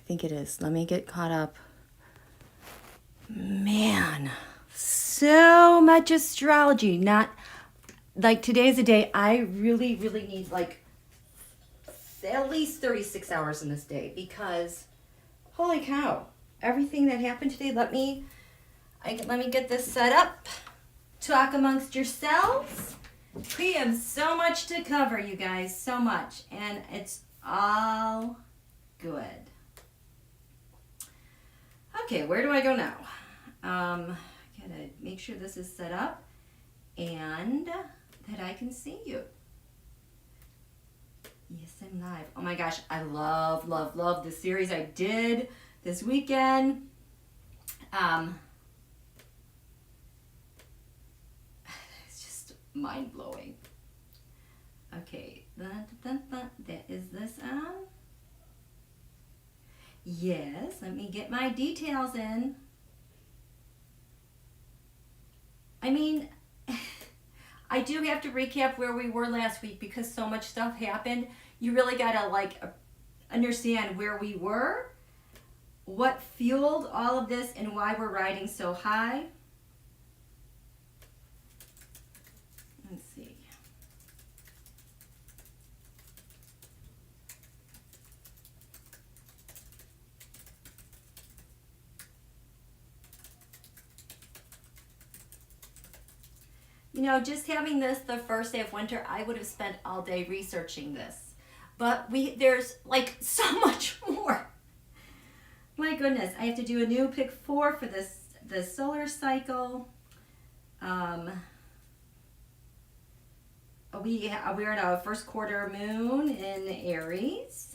think it is. Let me get caught up. Man, so much astrology. Not like today's a day I really, really need like at least 36 hours in this day because holy cow, everything that happened today. Let me get this set up. Talk amongst yourselves. We have so much to cover, you guys, so much, and it's all good. Okay, where do I go now? Gotta make sure this is set up and that I can see you. Yes, I'm live. Oh my gosh, I love, love, love the series I did this weekend. It's just mind-blowing. Okay, is this on? Yes, let me get my details in. I mean, I do have to recap where we were last week because so much stuff happened. You really gotta like understand where we were, what fueled all of this, and why we're riding so high. Let's see. You know, just having this the first day of winter, I would have spent all day researching this. But there's like so much more. My goodness, I have to do a new pick 4 for the solar cycle. We're at a first quarter moon in Aries.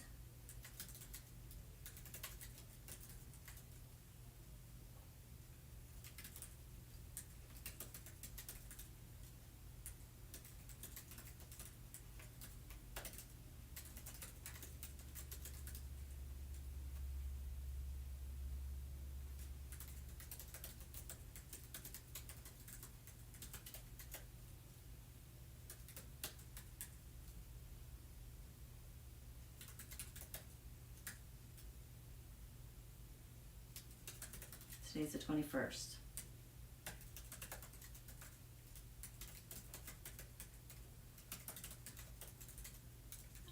Today's the 21st.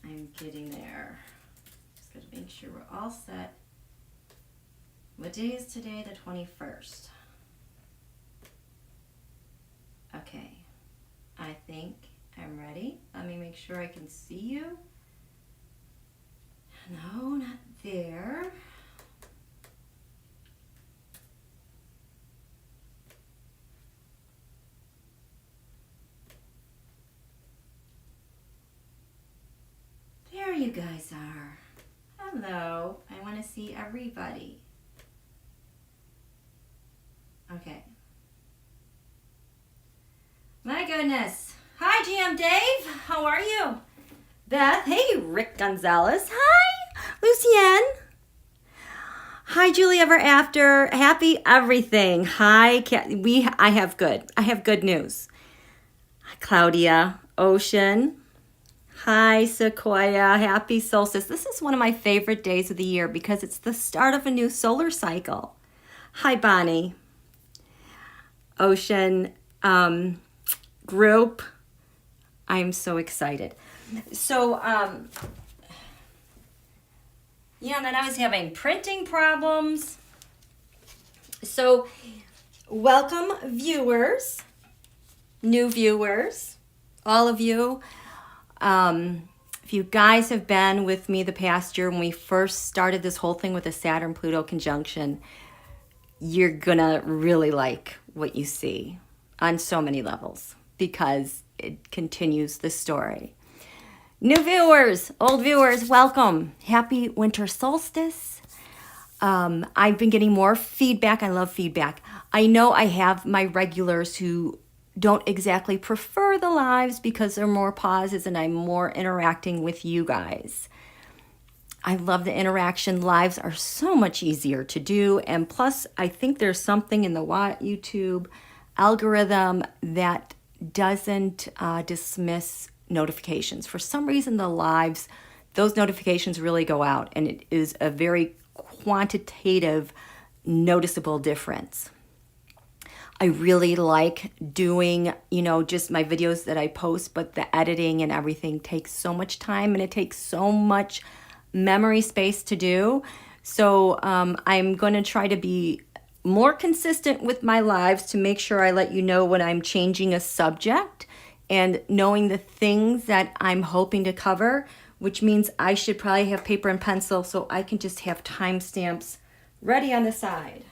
I'm getting there. Just got to make sure we're all set. What day is today? The 21st. Okay. I think I'm ready. Let me make sure I can see you. No, not there. There you guys are. Hello. I want to see everybody. Okay. My goodness. Hi, GM Dave. How are you? Beth. Hey, Rick Gonzalez. Hi, Lucienne. Hi, Julie Ever After. Happy everything. Hi, I have good news. Claudia, Ocean. Hi, Sequoia. Happy solstice. This is one of my favorite days of the year because it's the start of a new solar cycle. Hi, Bonnie. Ocean, group. I'm so excited. So, yeah, and then I was having printing problems. So, welcome viewers, new viewers, all of you. If you guys have been with me the past year when we first started this whole thing with the Saturn-Pluto conjunction, you're gonna really like what you see on so many levels because it continues the story. New viewers, old viewers, welcome. Happy Winter Solstice. I've been getting more feedback. I love feedback. I know I have my regulars who don't exactly prefer the lives because there are more pauses and I'm more interacting with you guys. I love the interaction. Lives are so much easier to do. And plus, I think there's something in the YouTube algorithm that doesn't dismiss notifications. For some reason, the lives, those notifications really go out. And it is a very quantitative, noticeable difference. I really like doing, you know, just my videos that I post, but the editing and everything takes so much time and it takes so much memory space to do. So I'm going to try to be more consistent with my lives to make sure I let you know when I'm changing a subject and knowing the things that I'm hoping to cover, which means I should probably have paper and pencil so I can just have timestamps ready on the side.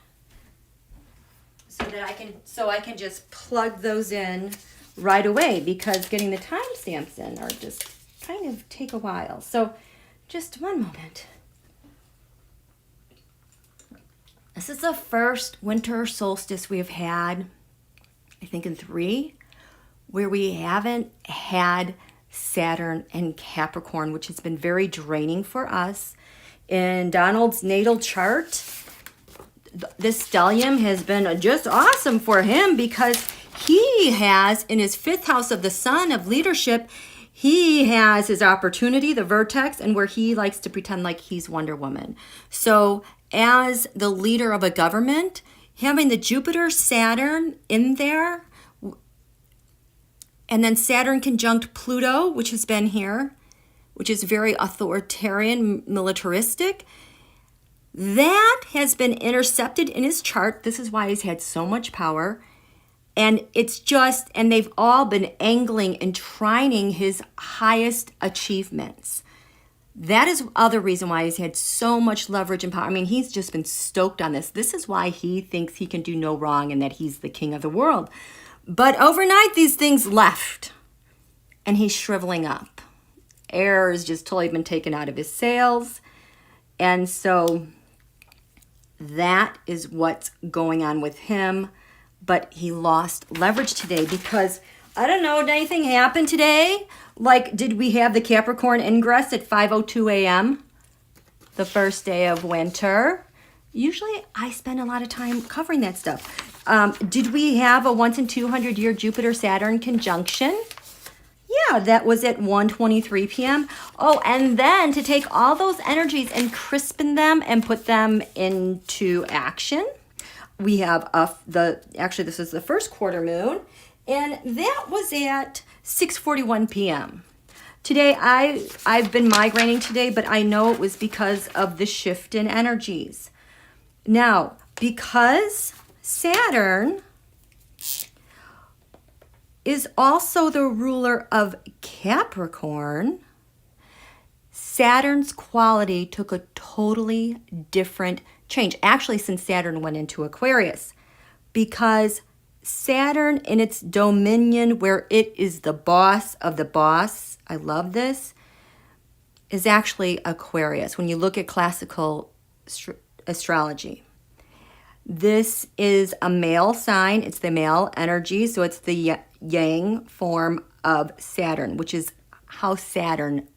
So I can just plug those in right away, because getting the timestamps in are just kind of take a while. So just one moment. This is the first winter solstice we have had, I think in 3, where we haven't had Saturn and Capricorn, which has been very draining for us. In Donald's natal chart, this stellium has been just awesome for him, because he has in his 5th house of the sun of leadership, he has his opportunity, the vertex, and where he likes to pretend like he's Wonder Woman. So as the leader of a government, having the Jupiter Saturn in there, and then Saturn conjunct Pluto, which has been here, which is very authoritarian, militaristic, that has been intercepted in his chart. This is why he's had so much power. And it's just, and they've all been angling and trining his highest achievements. That is other reason why he's had so much leverage and power. I mean, he's just been stoked on this. This is why he thinks he can do no wrong and that he's the king of the world. But overnight, these things left, and he's shriveling up. Air has just totally been taken out of his sails. And so that is what's going on with him. But he lost leverage today because, I don't know, did anything happen today? Like, did we have the Capricorn Ingress at 5:02 a.m., the first day of winter? Usually I spend a lot of time covering that stuff. Did we have a once in 200 year Jupiter Saturn conjunction? Yeah, that was at 1:23 p.m. Oh, and then to take all those energies and crispen them and put them into action, we have actually this is the first quarter moon, and that was at 6:41 p.m. Today, I've been migrating today, but I know it was because of the shift in energies. Now, because Saturn is also the ruler of Capricorn, Saturn's quality took a totally different change. Actually, since Saturn went into Aquarius, because Saturn in its dominion, where it is the boss of the boss, I love this, is actually Aquarius. When you look at classical astrology, this is a male sign. It's the male energy, so it's the yang form of Saturn, which is how Saturn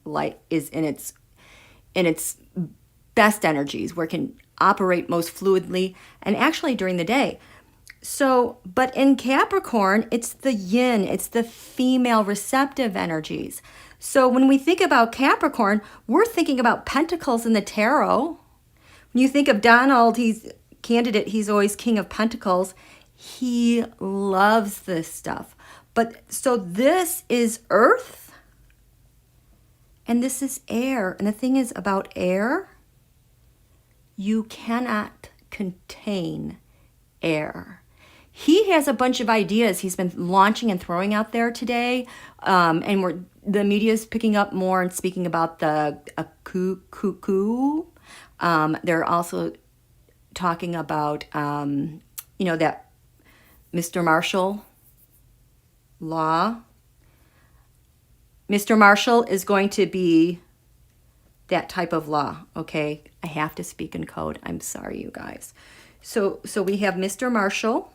is in its best energies, where it can operate most fluidly and actually during the day. So, but in Capricorn, it's the yin, it's the female receptive energies. So when we think about Capricorn, we're thinking about pentacles in the tarot. When you think of Donald, he's always king of pentacles. He loves this stuff. But so this is earth and this is air. And the thing is about air, you cannot contain air. He has a bunch of ideas he's been launching and throwing out there today. And the media is picking up more and speaking about the cuckoo. They're also talking about, that Mr. Marshall law. Mr. Marshall is going to be that type of law, okay? I have to speak in code. I'm sorry, you guys. So we have Mr. Marshall.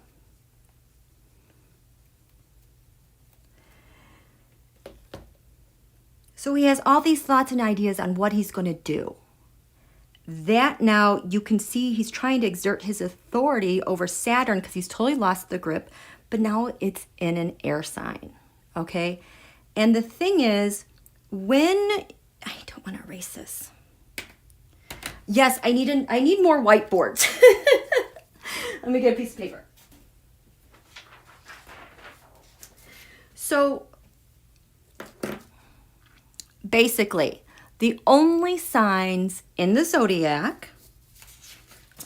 So he has all these thoughts and ideas on what he's going to do. That now you can see he's trying to exert his authority over Saturn because he's totally lost the grip, but now it's in an air sign, okay? And the thing is, I don't want to erase this. Yes, I need more whiteboards. Let me get a piece of paper. So basically, the only signs in the zodiac,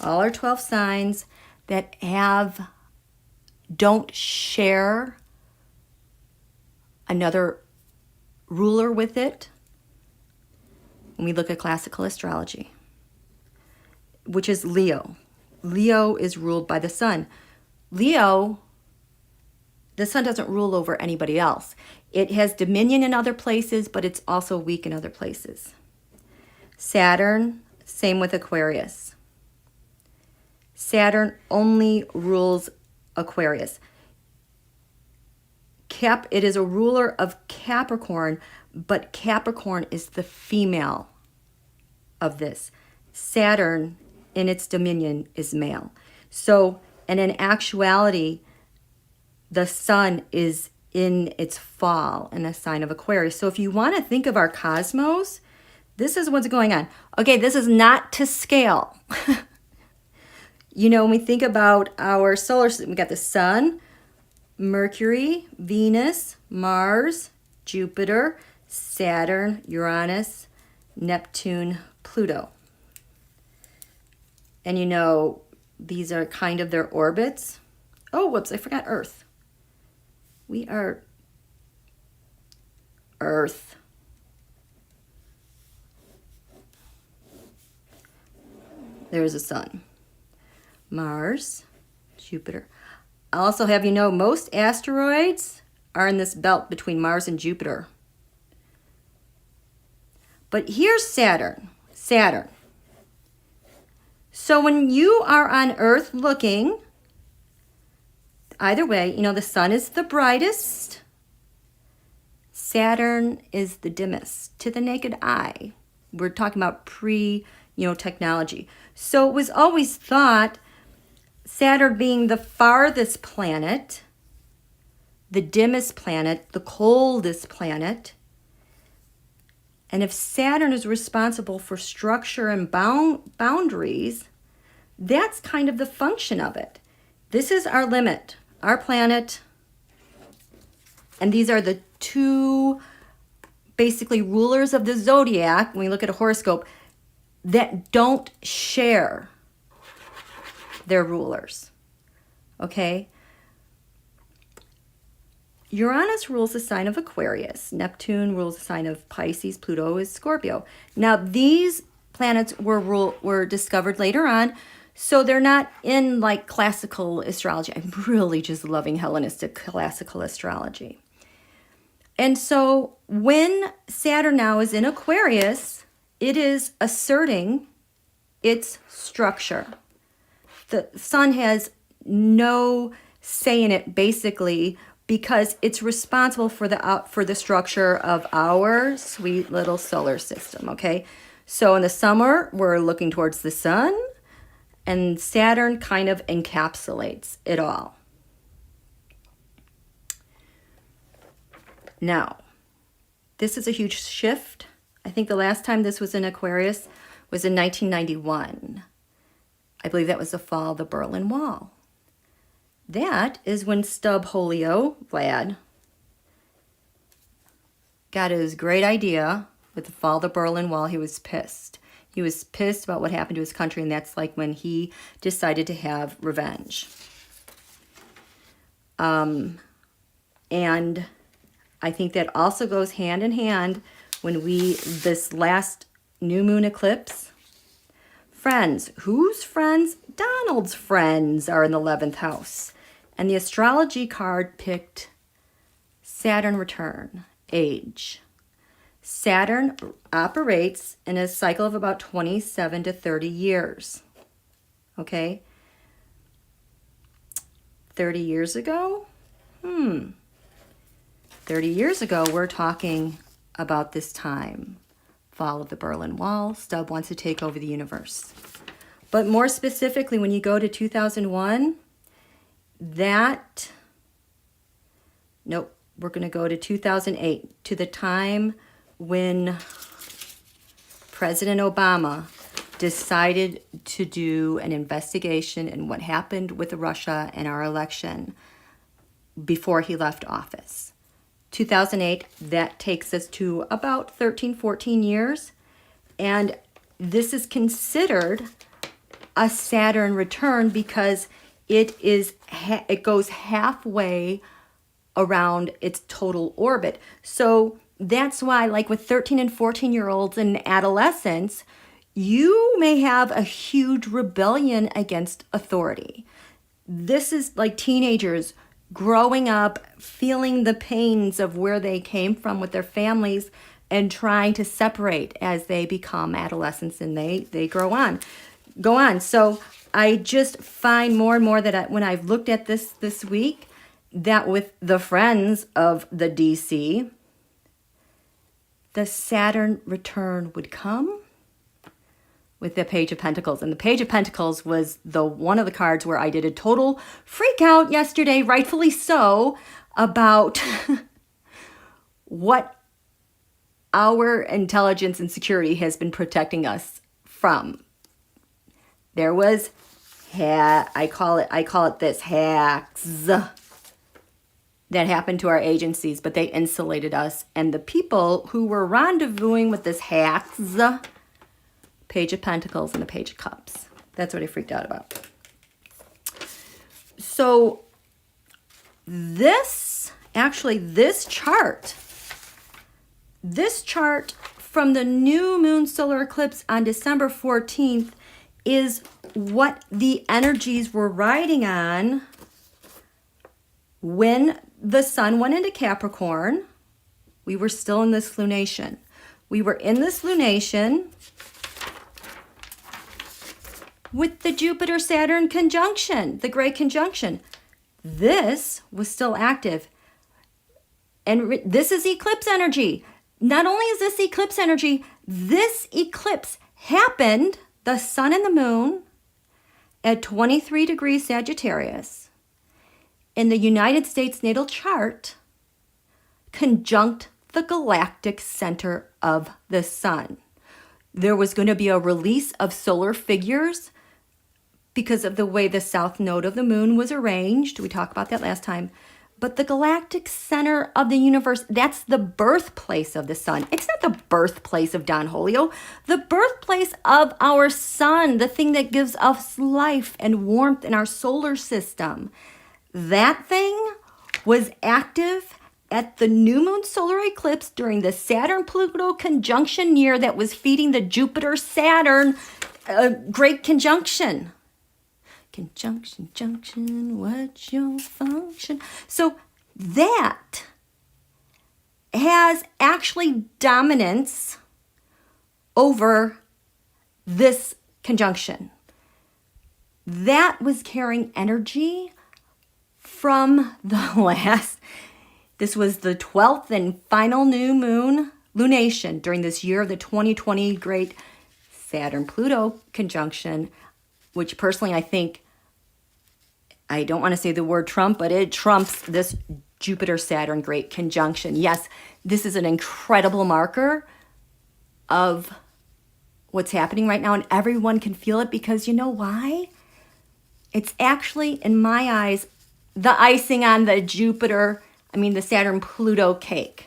all our 12 signs that don't share another ruler with it, when we look at classical astrology, which is Leo. Leo is ruled by the sun. Leo, the sun doesn't rule over anybody else. It has dominion in other places, but it's also weak in other places. Saturn, same with Aquarius. Saturn only rules Aquarius. It is a ruler of Capricorn, but Capricorn is the female of this. Saturn, in its dominion, is male. So, and in actuality, the sun is in its fall in a sign of Aquarius. So if you want to think of our cosmos, this is what's going on. Okay, this is not to scale. You know, when we think about our solar system, we got the sun, Mercury, Venus, Mars, Jupiter, Saturn, Uranus, Neptune, Pluto. And you know, these are kind of their orbits. Oh, whoops, I forgot Earth. We are Earth. There's the sun. Mars, Jupiter. I'll also have you know, most asteroids are in this belt between Mars and Jupiter. But here's Saturn. Saturn. So when you are on Earth looking, either way, you know, the sun is the brightest. Saturn is the dimmest to the naked eye. We're talking about technology. So it was always thought Saturn being the farthest planet, the dimmest planet, the coldest planet. And if Saturn is responsible for structure and boundaries, that's kind of the function of it. This is our limit, our planet. And these are the two basically rulers of the zodiac, when we look at a horoscope, that don't share their rulers. Okay? Uranus rules the sign of Aquarius. Neptune rules the sign of Pisces. Pluto is Scorpio. Now, these planets were discovered later on, so they're not in like classical astrology. I'm really just loving Hellenistic classical astrology. And so when Saturn now is in Aquarius, it is asserting its structure. The sun has no say in it, basically, because it's responsible for the structure of our sweet little solar system, okay? So in the summer, we're looking towards the sun, and Saturn kind of encapsulates it all. Now, this is a huge shift. I think the last time this was in Aquarius was in 1991. I believe that was the fall of the Berlin Wall. That is when Stubholio, Vlad, got his great idea with the fall of the Berlin Wall. He was pissed. He was pissed about what happened to his country, and that's like when he decided to have revenge. And I think that also goes hand in hand when this last new moon eclipse. Friends. Whose friends? Donald's friends are in the 11th house. And the astrology card picked Saturn Return, age. Saturn operates in a cycle of about 27 to 30 years. Okay? 30 years ago? 30 years ago, we're talking about this time. Fall of the Berlin Wall. Stub wants to take over the universe. But more specifically, when you go to 2001, we're going to go to 2008, to the time when President Obama decided to do an investigation in what happened with Russia and our election before he left office. 2008, that takes us to about 13, 14 years. And this is considered a Saturn return because it goes halfway around its total orbit. So that's why, like with 13 and 14-year-olds in adolescence, you may have a huge rebellion against authority. This is like teenagers growing up, feeling the pains of where they came from with their families and trying to separate as they become adolescents and they go on. So I just find more and more that when I've looked at this week, that with the friends of the DC, the Saturn return would come with the Page of Pentacles. And the Page of Pentacles was one of the cards where I did a total freak out yesterday, rightfully so, about what our intelligence and security has been protecting us from. There was, I call it this, hacks that happened to our agencies, but they insulated us. And the people who were rendezvousing with this hacks, Page of Pentacles and the Page of Cups. That's what I freaked out about. So this chart from the new moon solar eclipse on December 14th is what the energies were riding on when the sun went into Capricorn. We were still in this lunation. We were in this lunation with the Jupiter-Saturn conjunction, the Great Conjunction. This was still active. And this is eclipse energy. Not only is this eclipse energy, this eclipse happened, the sun and the moon, at 23 degrees Sagittarius in the United States natal chart, conjunct the galactic center of the sun. There was going to be a release of solar figures because of the way the south node of the moon was arranged. We talked about that last time. But the galactic center of the universe, that's the birthplace of the sun. It's not the birthplace of donholio. The birthplace of our sun, the thing that gives us life and warmth in our solar system. That thing was active at the new moon solar eclipse during the Saturn-Pluto conjunction year that was feeding the Jupiter-Saturn Great Conjunction. Conjunction, junction, what's your function? So that has actually dominance over this conjunction. That was carrying energy from the last, this was the 12th and final new moon lunation during this year of the 2020 Great Saturn-Pluto conjunction, which personally I think, I don't want to say the word Trump, but it trumps this Jupiter-Saturn Great Conjunction. Yes, this is an incredible marker of what's happening right now, and everyone can feel it because you know why? It's actually, in my eyes, the icing on the the Saturn-Pluto cake,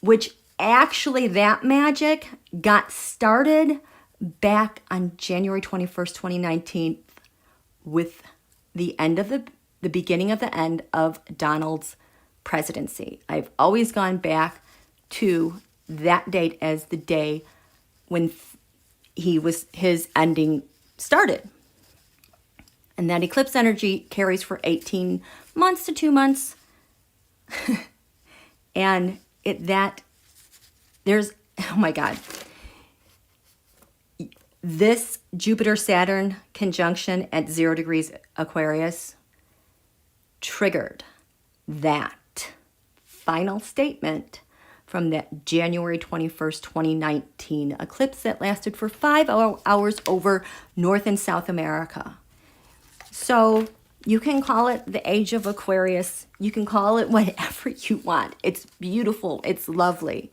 which actually that magic got started back on January 21st, 2019 with the end of the beginning of the end of Donald's presidency. I've always gone back to that date as the day when his ending started. And that eclipse energy carries for 18 months to 2 months. And oh my God. This Jupiter-Saturn conjunction at 0 degrees Aquarius triggered that final statement from that January 21st, 2019 eclipse that lasted for 5 hours over North and South America. So you can call it the age of Aquarius. You can call it whatever you want. It's beautiful. It's lovely.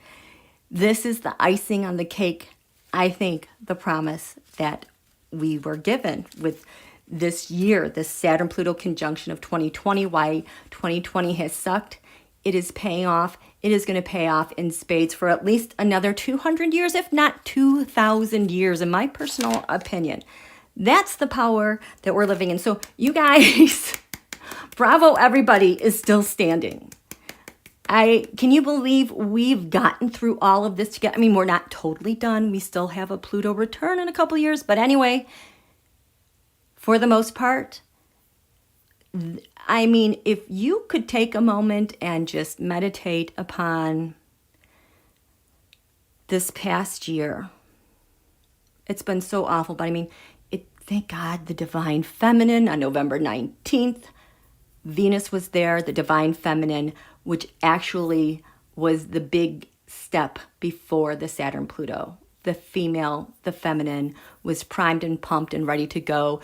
This is the icing on the cake I think, the promise that we were given with this year, this Saturn-Pluto conjunction of 2020, why 2020 has sucked. It is paying off. It is going to pay off in spades for at least another 200 years, if not 2,000 years, in my personal opinion. That's the power that we're living in. So you guys, bravo, everybody is still standing. Can you believe we've gotten through all of this together? I mean, we're not totally done. We still have a Pluto return in a couple years. But anyway, for the most part, I mean, if you could take a moment and just meditate upon this past year, it's been so awful. But I mean, thank God, the Divine Feminine on November 19th, Venus was there, the Divine Feminine, which actually was the big step before the Saturn-Pluto. The female, the feminine, was primed and pumped and ready to go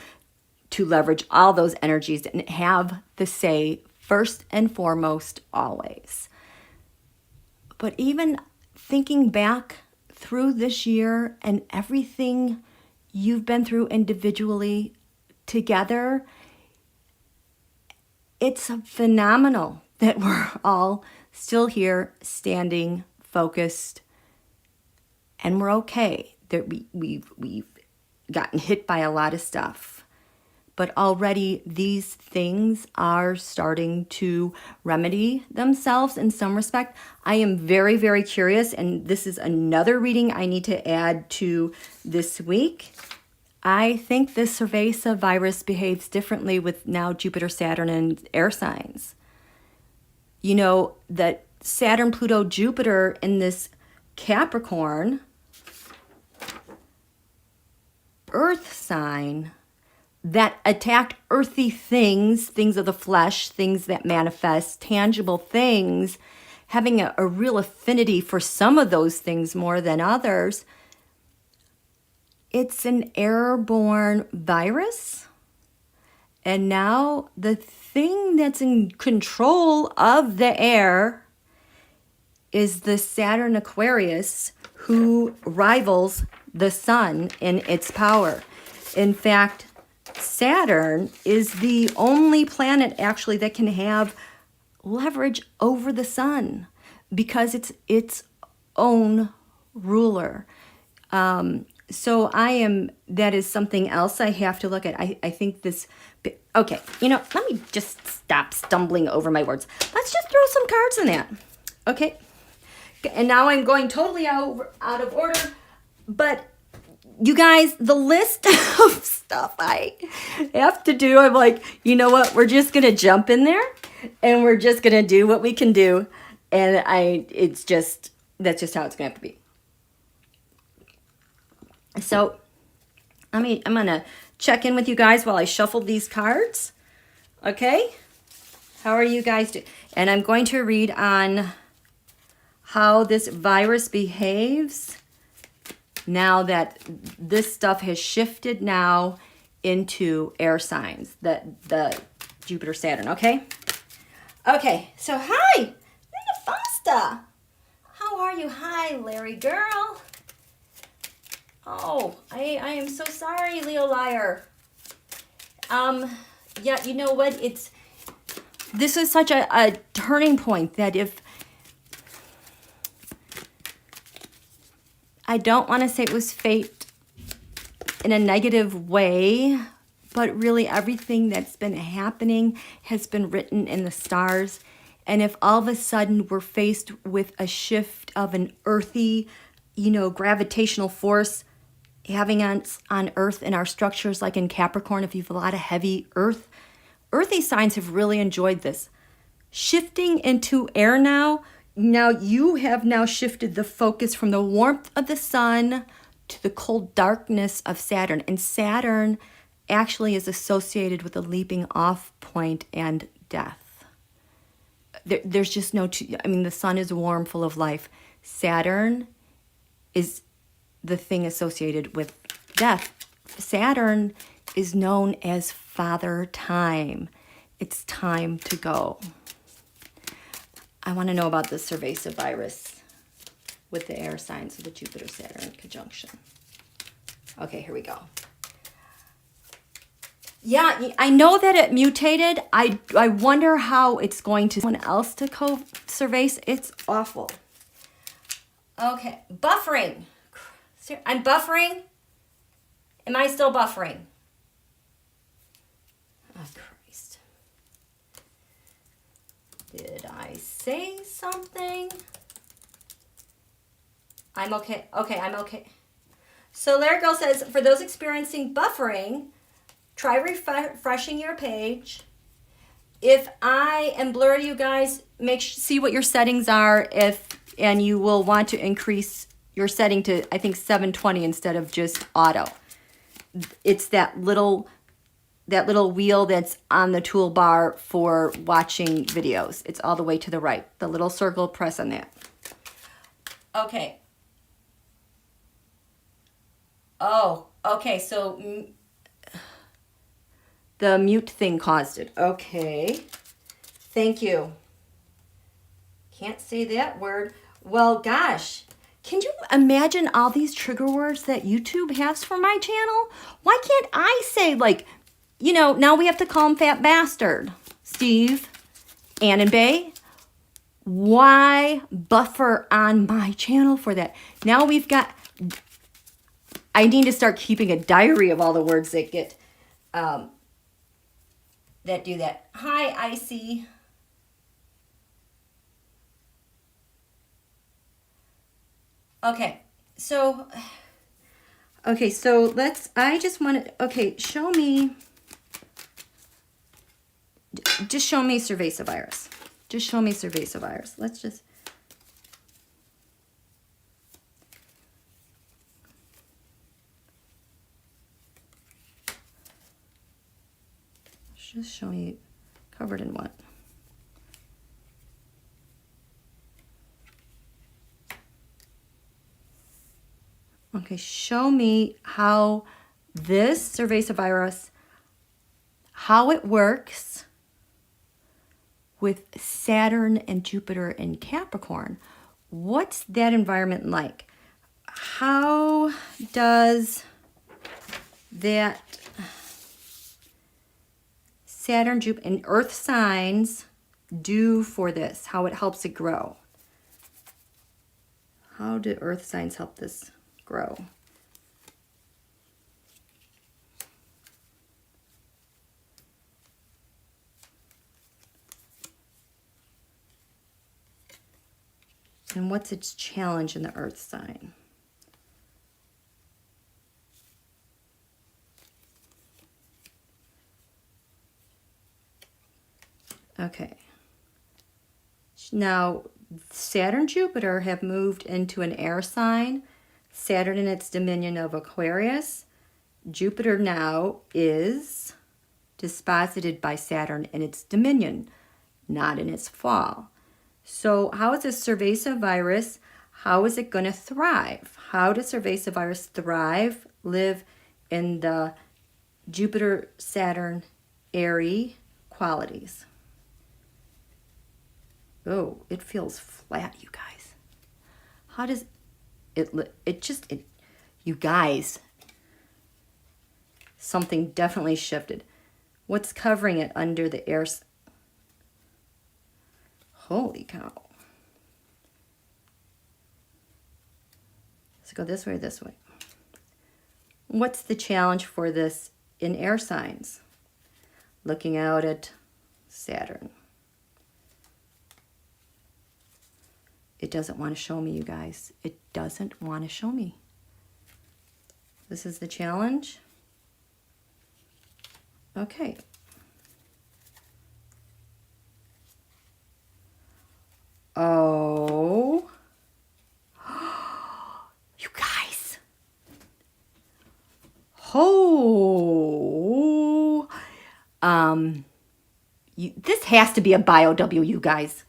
to leverage all those energies and have the say first and foremost always. But even thinking back through this year and everything you've been through individually together, it's phenomenal that we're all still here, standing, focused, and we're okay. That we've gotten hit by a lot of stuff, but already these things are starting to remedy themselves in some respect. I am very, very curious, and this is another reading I need to add to this week. I think this Cerveza virus behaves differently with now Jupiter, Saturn, and air signs. You know, that Saturn, Pluto, Jupiter in this Capricorn earth sign that attacked earthy things, things of the flesh, things that manifest, tangible things, having a real affinity for some of those things more than others. It's an airborne virus. And now the thing that's in control of the air is the Saturn Aquarius, who rivals the sun in its power. In fact, Saturn is the only planet actually that can have leverage over the sun because it's its own ruler. So that is something else I have to look at. I think this, okay, you know, let me just stop stumbling over my words. Let's just throw some cards in that, okay? And now I'm going totally out of order, but you guys, the list of stuff I have to do, I'm like, you know what? We're just going to jump in there and we're just going to do what we can do. And that's just how it's going to have to be. So I'm going to check in with you guys while I shuffle these cards. Okay? How are you guys doing? And I'm going to read on how this virus behaves now that this stuff has shifted now into air signs, the Jupiter Saturn, okay? Okay, so hi, Linda Fosta. How are you? Hi, Larry girl. Oh, I am so sorry, Leo Liar. Yeah, you know what? This is such a turning point that if I don't want to say it was fate in a negative way, but really everything that's been happening has been written in the stars. And if all of a sudden we're faced with a shift of an earthy, you know, gravitational force having on Earth in our structures, like in Capricorn, if you have a lot of heavy earthy signs have really enjoyed this. Shifting into air now you have now shifted the focus from the warmth of the sun to the cold darkness of Saturn. And Saturn actually is associated with a leaping off point and death. There's just no, the sun is warm, full of life. Saturn is the thing associated with death. Saturn is known as Father Time. It's time to go. I want to know about the Cerveza virus. with the air signs of the Jupiter-Saturn conjunction. Okay, here we go. Yeah, I know that it mutated. I wonder how it's going to someone else to co-surveys. It's awful. Okay, buffering. I'm buffering. Am I still buffering? Oh, Christ. Did I say something? I'm okay. Okay, I'm okay. So Larry Girl says, for those experiencing buffering, try refreshing your page. If I am blurry, you guys, see what your settings are, and you will want to increase your setting to, I think, 720 instead of just auto. It's that little wheel that's on the toolbar for watching videos. It's all the way to the right. The little circle, press on that. Okay. Oh, okay, so the mute thing caused it. Okay. Thank you. Can't say that word. Well, gosh. Can you imagine all these trigger words that YouTube has for my channel? Why can't I say, like, you know, now we have to call him fat bastard. Steve, Ann and Bay. Why buffer on my channel for that? Now we've got... I need to start keeping a diary of all the words that get, that do that. Hi, Icy. Okay, so let's, I just want to, okay, show me, just show me Cerveza Virus. Just show me Cerveza Virus. Let's just. Just show me covered in what? Okay, show me how this Cerveza Virus, how it works with Saturn and Jupiter in Capricorn. What's that environment like? How does that Saturn, Jupiter, and Earth signs do for this? How it helps it grow? How do Earth signs help this grow? And what's its challenge in the Earth sign? Okay. Now, Saturn, Jupiter have moved into an air sign. Saturn in its dominion of Aquarius. Jupiter now is disposited by Saturn in its dominion, not in its fall. So how is this Cerveza Virus, how is it going to thrive? How does Cerveza Virus thrive, live in the Jupiter-Saturn airy qualities? Oh, it feels flat, you guys. How does it, you guys, something definitely shifted. What's covering it under the air? Holy cow. Let's go this way or this way. What's the challenge for this in air signs? Looking out at Saturn. It doesn't want to show me, you guys. It doesn't want to show me. This is the challenge. Okay. Oh. You guys. Oh. This has to be a bio W, you guys.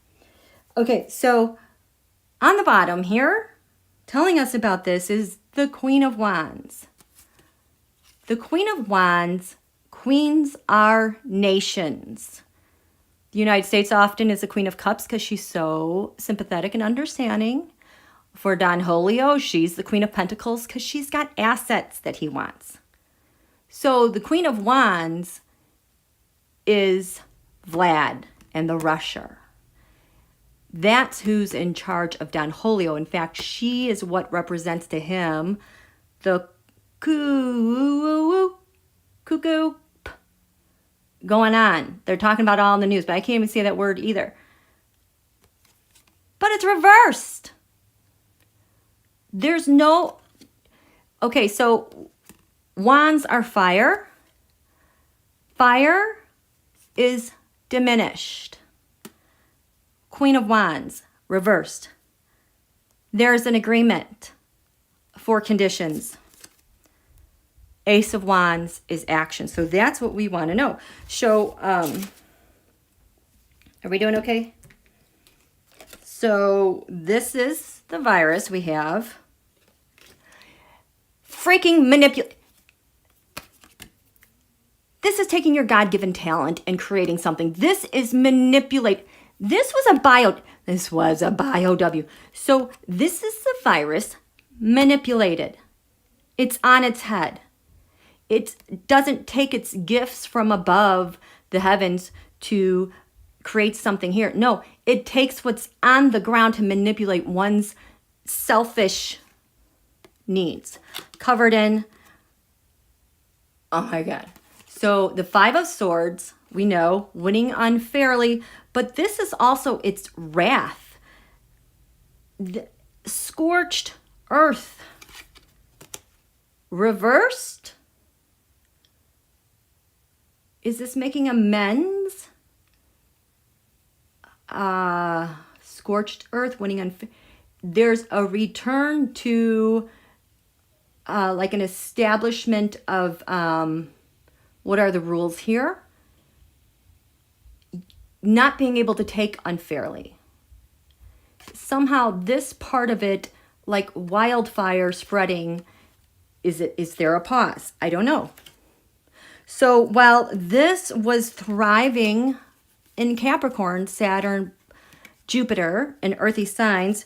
Okay, so on the bottom here, telling us about this is the Queen of Wands. The Queen of Wands, queens are nations. The United States often is the Queen of Cups because she's so sympathetic and understanding. For donholio, she's the Queen of Pentacles because she's got assets that he wants. So the Queen of Wands is Vlad and the Rusher. That's who's in charge of donholio. In fact, she is what represents to him the cuckoo going on. They're talking about it all in the news, but I can't even say that word either. But it's reversed. There's no... Okay, so wands are fire. Fire is diminished. Queen of Wands, reversed. There's an agreement for conditions. Ace of Wands is action. So that's what we want to know. So, are we doing okay? So this is the virus we have. Freaking manipulate. This is taking your God-given talent and creating something. This is manipulate. This was a bio W. So this is the virus manipulated. It's on its head. It doesn't take its gifts from above the heavens to create something here. No, it takes what's on the ground to manipulate one's selfish needs. Covered in, oh my God. So the Five of Swords, we know, winning unfairly, but this is also its wrath. The scorched earth. Reversed. Is this making amends? Scorched earth, winning unfair. There's a return to like an establishment of what are the rules here? Not being able to take unfairly. Somehow this part of it, like wildfire spreading, is there a pause? I don't know. So while this was thriving in Capricorn, Saturn, Jupiter, and earthy signs,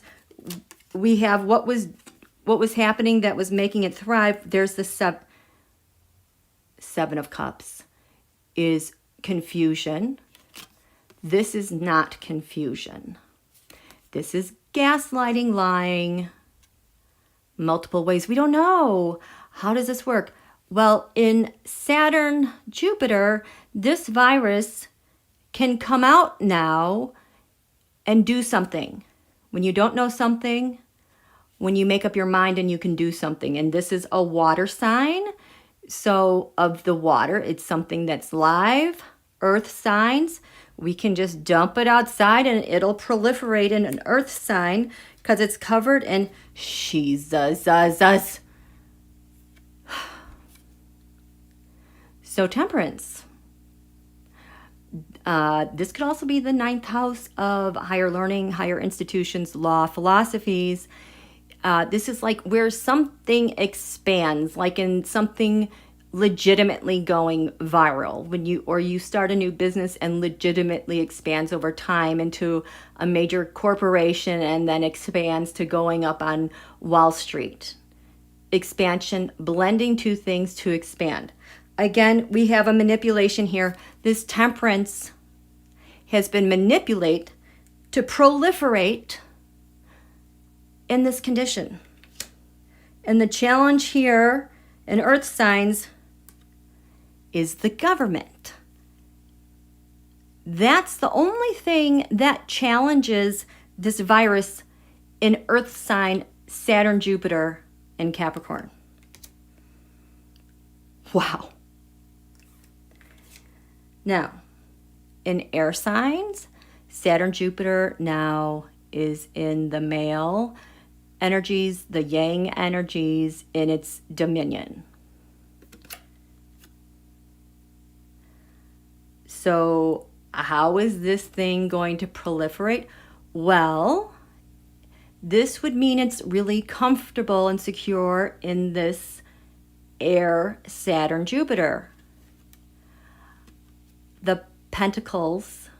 we have what was happening that was making it thrive. There's the Seven of Cups is confusion. This is not confusion. This is gaslighting, lying, multiple ways. We don't know. How does this work? Well, in Saturn, Jupiter, this virus can come out now and do something. When you don't know something, when you make up your mind and you can do something. And this is a water sign. So of the water, it's something that's live. Earth signs, we can just dump it outside and it'll proliferate in an earth sign because it's covered in Jesus. So Temperance. This could also be the 9th house of higher learning, higher institutions, law, philosophies. This is like where something expands, like in something legitimately going viral. When you start a new business and legitimately expands over time into a major corporation and then expands to going up on Wall Street. Expansion, blending two things to expand. Again, we have a manipulation here. This Temperance has been manipulated to proliferate in this condition. And the challenge here in earth signs is the government. That's the only thing that challenges this virus in earth sign Saturn, Jupiter, and Capricorn. Wow. Now, in air signs, Saturn, Jupiter now is in the male energies, the yang energies in its dominion. So how is this thing going to proliferate? Well, this would mean it's really comfortable and secure in this air Saturn, Jupiter. The pentacles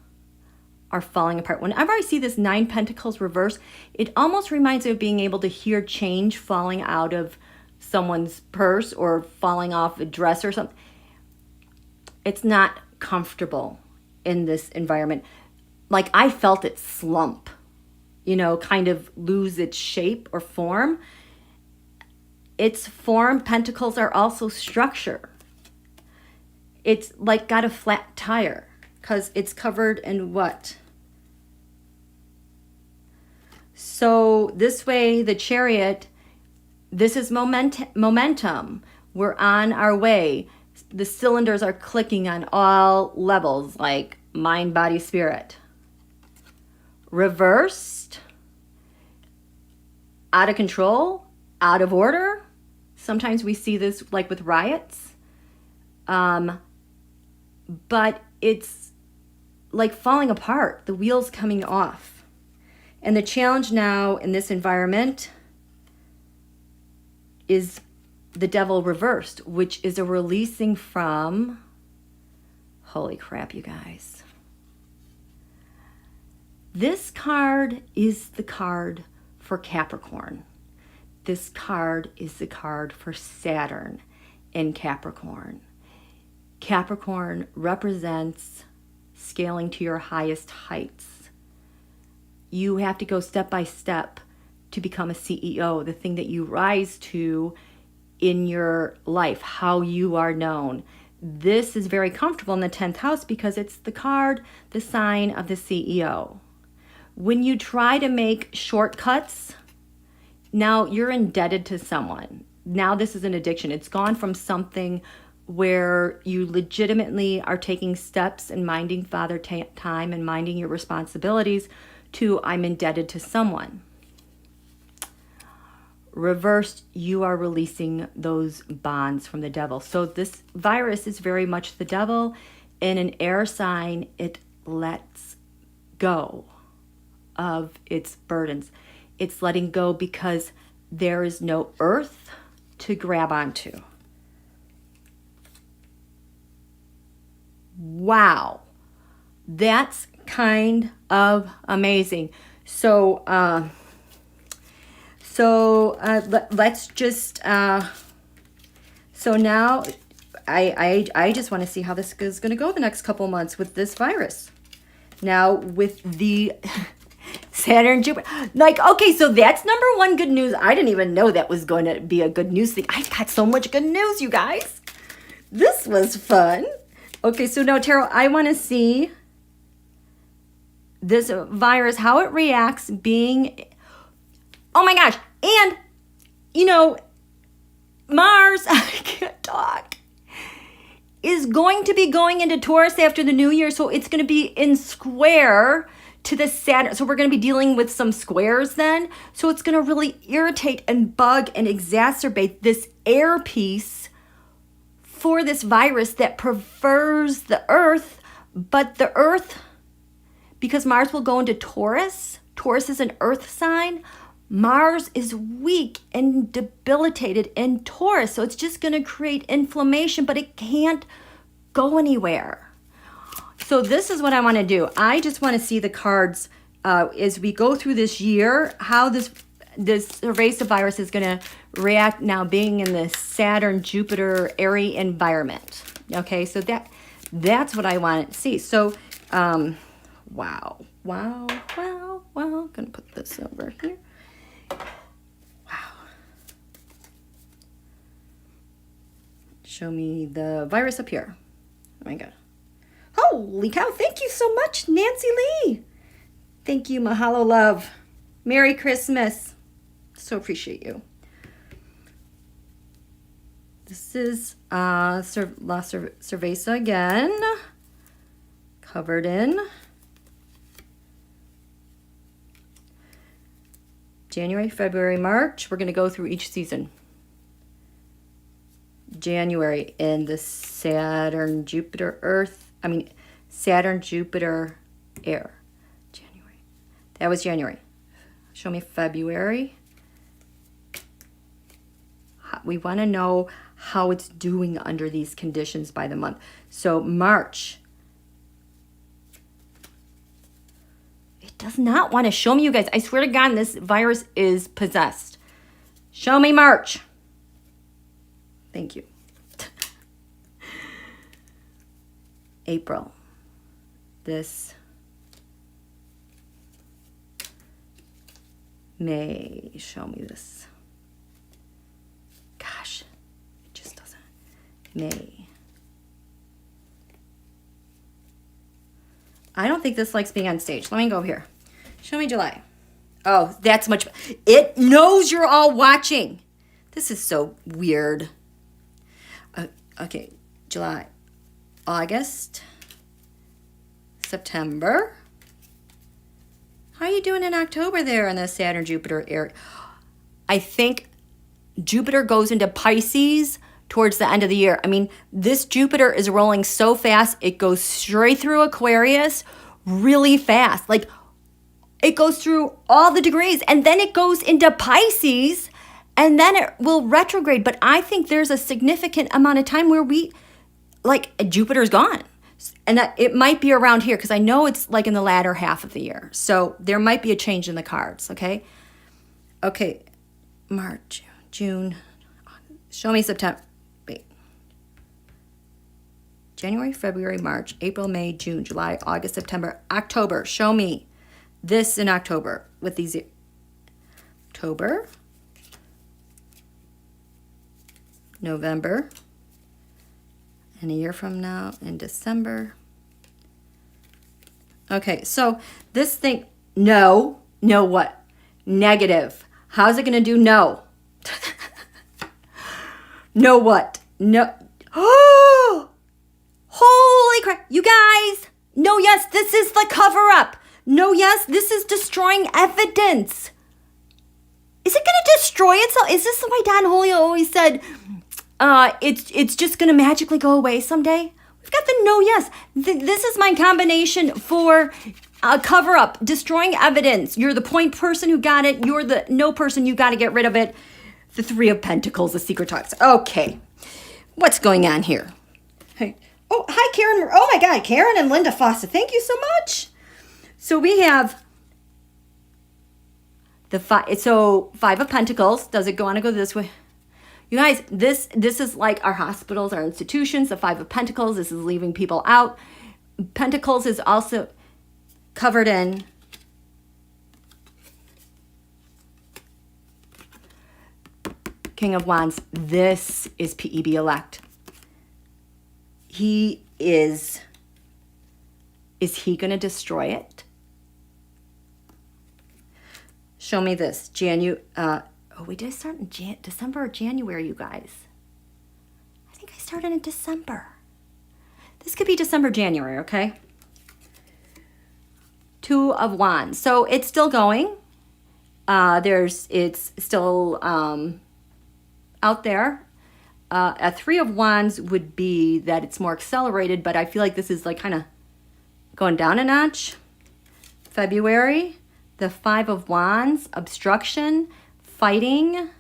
are falling apart. Whenever I see this 9 Pentacles reverse, it almost reminds me of being able to hear change falling out of someone's purse or falling off a dress or something. It's not comfortable in this environment. Like, I felt it slump, you know, kind of lose its shape or form. Its form, pentacles are also structure. It's like got a flat tire because it's covered in what? So this way, the Chariot, this is momentum. We're on our way. The cylinders are clicking on all levels, like mind, body, spirit. Reversed, out of control, out of order. Sometimes we see this like with riots. But it's like falling apart, the wheels coming off. And the challenge now in this environment is the Devil reversed, which is a releasing from, holy crap, you guys. This card is the card for Capricorn. This card is the card for Saturn in Capricorn. Capricorn represents scaling to your highest heights. You have to go step by step to become a CEO, the thing that you rise to in your life, how you are known. This is very comfortable in the 10th house because it's the card, the sign of the CEO. When you try to make shortcuts, now you're indebted to someone. Now this is an addiction. It's gone from something where you legitimately are taking steps and minding father time and minding your responsibilities to I'm indebted to someone. Reversed, you are releasing those bonds from the Devil. So this virus is very much the Devil. In an air sign, it lets go of its burdens. It's letting go because there is no earth to grab onto. Wow, that's kind of amazing. So let's just so now I just want to see how this is going to go the next couple months with this virus. Now with the Saturn Jupiter, like, okay, so that's number one good news. I didn't even know that was going to be a good news thing. I got so much good news, you guys. This was fun. Okay, so now, Tarot, I want to see this virus, how it reacts being, oh my gosh, and, you know, Mars, I can't talk, is going to be going into Taurus after the new year, so it's going to be in square to the Saturn. So we're going to be dealing with some squares then, so it's going to really irritate and bug and exacerbate this air piece for this virus that prefers the earth, but the earth, because Mars will go into Taurus, Taurus is an earth sign, Mars is weak and debilitated in Taurus, so it's just going to create inflammation, but it can't go anywhere. So this is what I want to do. I just want to see the cards as we go through this year, how this Cerveza virus is going to react now being in the Saturn Jupiter airy environment. Okay, so that's what I want to see. So wow, gonna put this over here. Wow, show me the virus up here. Oh my god, holy cow, thank you so much, Nancy Lee. Thank you, mahalo love. Merry Christmas. So appreciate you. This is Cerveza again, covered in January, February, March. We're going to go through each season. January in the Saturn, Jupiter, Saturn, Jupiter, air. January. That was January. Show me February. We want to know how it's doing under these conditions by the month. So March. does not want to show me, you guys. I swear to God, this virus is possessed. Show me March. Thank you. April. This. May. Show me this. Gosh. It just doesn't. May. I don't think this likes being on stage. Let me go here. Show me July. Oh, that's much. It knows you're all watching. This is so weird. Okay, July, August, September. How are you doing in October there in the Saturn-Jupiter area? I think Jupiter goes into Pisces towards the end of the year. I mean, this Jupiter is rolling so fast, it goes straight through Aquarius really fast. Like, it goes through all the degrees, and then it goes into Pisces, and then it will retrograde. But I think there's a significant amount of time where Jupiter's gone. And that it might be around here, because I know it's like in the latter half of the year. So there might be a change in the cards, okay? Okay, March, June. Show me September. Wait. January, February, March, April, May, June, July, August, September, October. Show me this in October with these. October. November. And a year from now in December. Okay, so this thing, no what? Negative. How's it going to do no? No what? No. Oh, holy crap. You guys. No, yes, this is the cover up. No, yes, this is destroying evidence. Is it going to destroy itself? Is this why donholio always said, it's just going to magically go away someday? We've got the no, yes. This is my combination for cover up, destroying evidence. You're the point person who got it. You're the no person, you got to get rid of it. The Three of Pentacles, the secret talks. Okay, what's going on here? Hey. Oh, hi, Karen. Oh, my God, Karen and Linda Foster. Thank you so much. So we have the Five of Pentacles. Does it want to go this way? You guys, this is like our hospitals, our institutions, the Five of Pentacles. This is leaving people out. Pentacles is also covered in King of Wands. This is PEB elect. Is he going to destroy it? Show me this. We did start in December or January, you guys. I think I started in December. This could be December, January, okay? Two of Wands. So it's still going. It's still out there. A Three of Wands would be that it's more accelerated, but I feel like this is like kind of going down a notch. February, the Five of Wands, obstruction, fighting.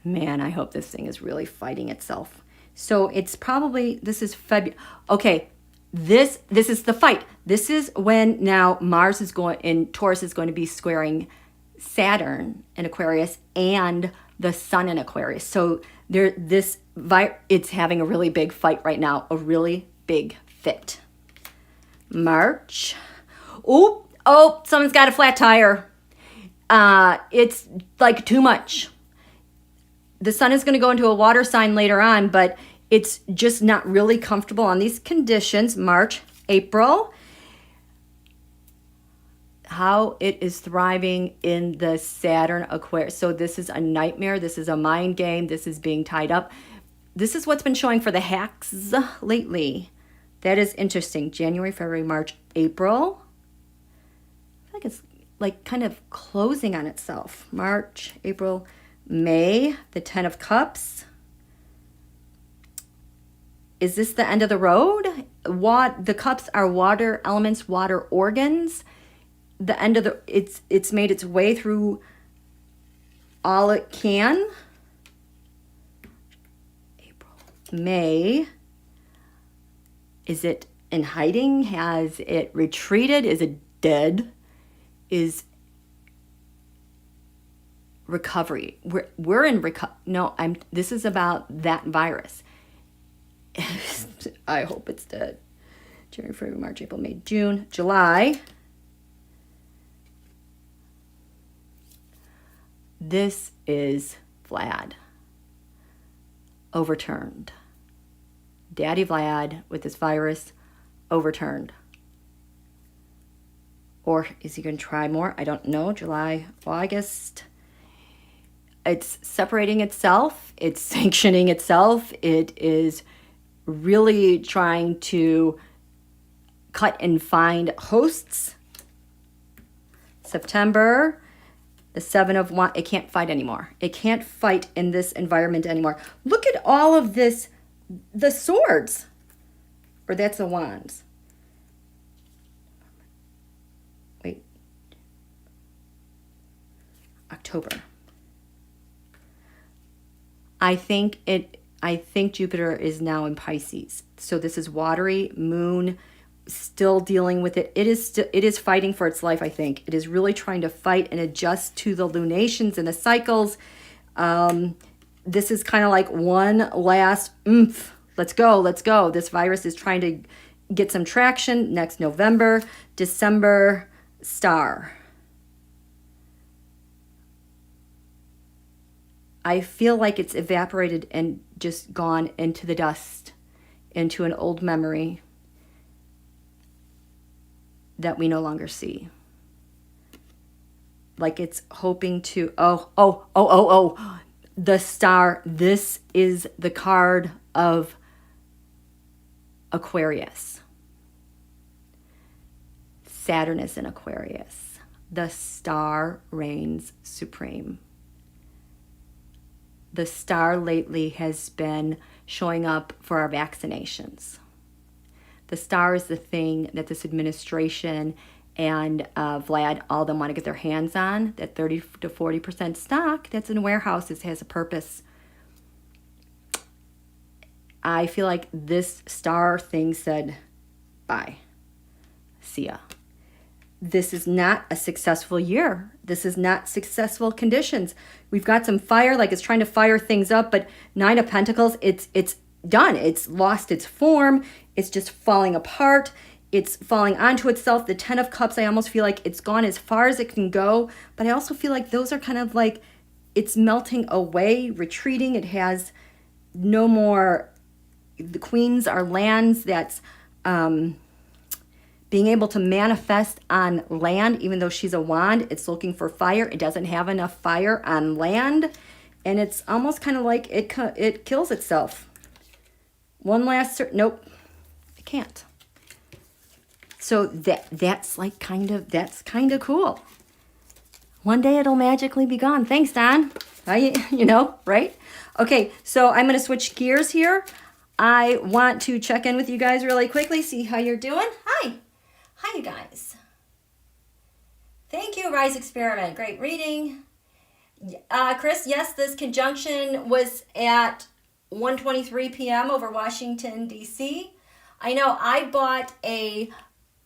Man, I hope this thing is really fighting itself. So it's probably, this is February. Okay, this is the fight. This is when now Mars is going, in Taurus is going to be squaring Saturn in Aquarius and the Sun in Aquarius. So it's having a really big fight right now, a really big fit. March. Oh, someone's got a flat tire. It's like too much. The Sun is going to go into a water sign later on, but it's just not really comfortable on these conditions. March, April. How it is thriving in the Saturn Aquarius. So this is a nightmare. This is a mind game. This is being tied up. This is what's been showing for the hacks lately. That is interesting. January, February, March, April. I feel like it's like kind of closing on itself. March, April, May, the Ten of Cups. Is this the end of the road? The cups are water elements, water organs. The end of it's made its way through all it can. April, May. Is it in hiding? Has it retreated? Is it dead is recovery. We're in no, this is about that virus. I hope it's dead. January, February, March, April, May, June, July. This is Vlad. Overturned. Daddy Vlad with this virus overturned. Or is he going to try more? I don't know. July, August. It's separating itself. It's sanctioning itself. It is really trying to cut and find hosts. September, the 7 of Wands. It can't fight anymore. It can't fight in this environment anymore. Look at all of this, the swords. Or that's the wands. Wait. October. I think Jupiter is now in Pisces. So this is watery, moon, still dealing with it. It is fighting for its life, I think. It is really trying to fight and adjust to the lunations and the cycles. This is kind of like one last oomph. Let's go, let's go. This virus is trying to get some traction next November, December, star. I feel like it's evaporated and just gone into the dust, into an old memory that we no longer see. Like it's hoping to, the star. This is the card of Aquarius. Saturn is in Aquarius. The star reigns supreme. The star lately has been showing up for our vaccinations. The star is the thing that this administration and Vlad, all of them want to get their hands on. That 30 to 40% stock that's in warehouses has a purpose. I feel like this star thing said, bye, see ya. This is not a successful year. This is not successful conditions. We've got some fire, like it's trying to fire things up, but 9 of Pentacles, it's done. It's lost its form. It's just falling apart. It's falling onto itself. The 10 of Cups, I almost feel like it's gone as far as it can go, but I also feel like those are kind of like, it's melting away, retreating. It has no more, the queens are lands that's, being able to manifest on land, even though she's a wand, it's looking for fire. It doesn't have enough fire on land. And it's almost kind of like it kills itself. One last, nope, it can't. So that's like that's kind of cool. One day it'll magically be gone. Thanks, Don. You know, right? Okay, so I'm going to switch gears here. I want to check in with you guys really quickly, see how you're doing. Hi. Hi, you guys. Thank you, Rise Experiment. Great reading. Chris, yes, this conjunction was at 1:23 p.m. over Washington, D.C. I know I bought a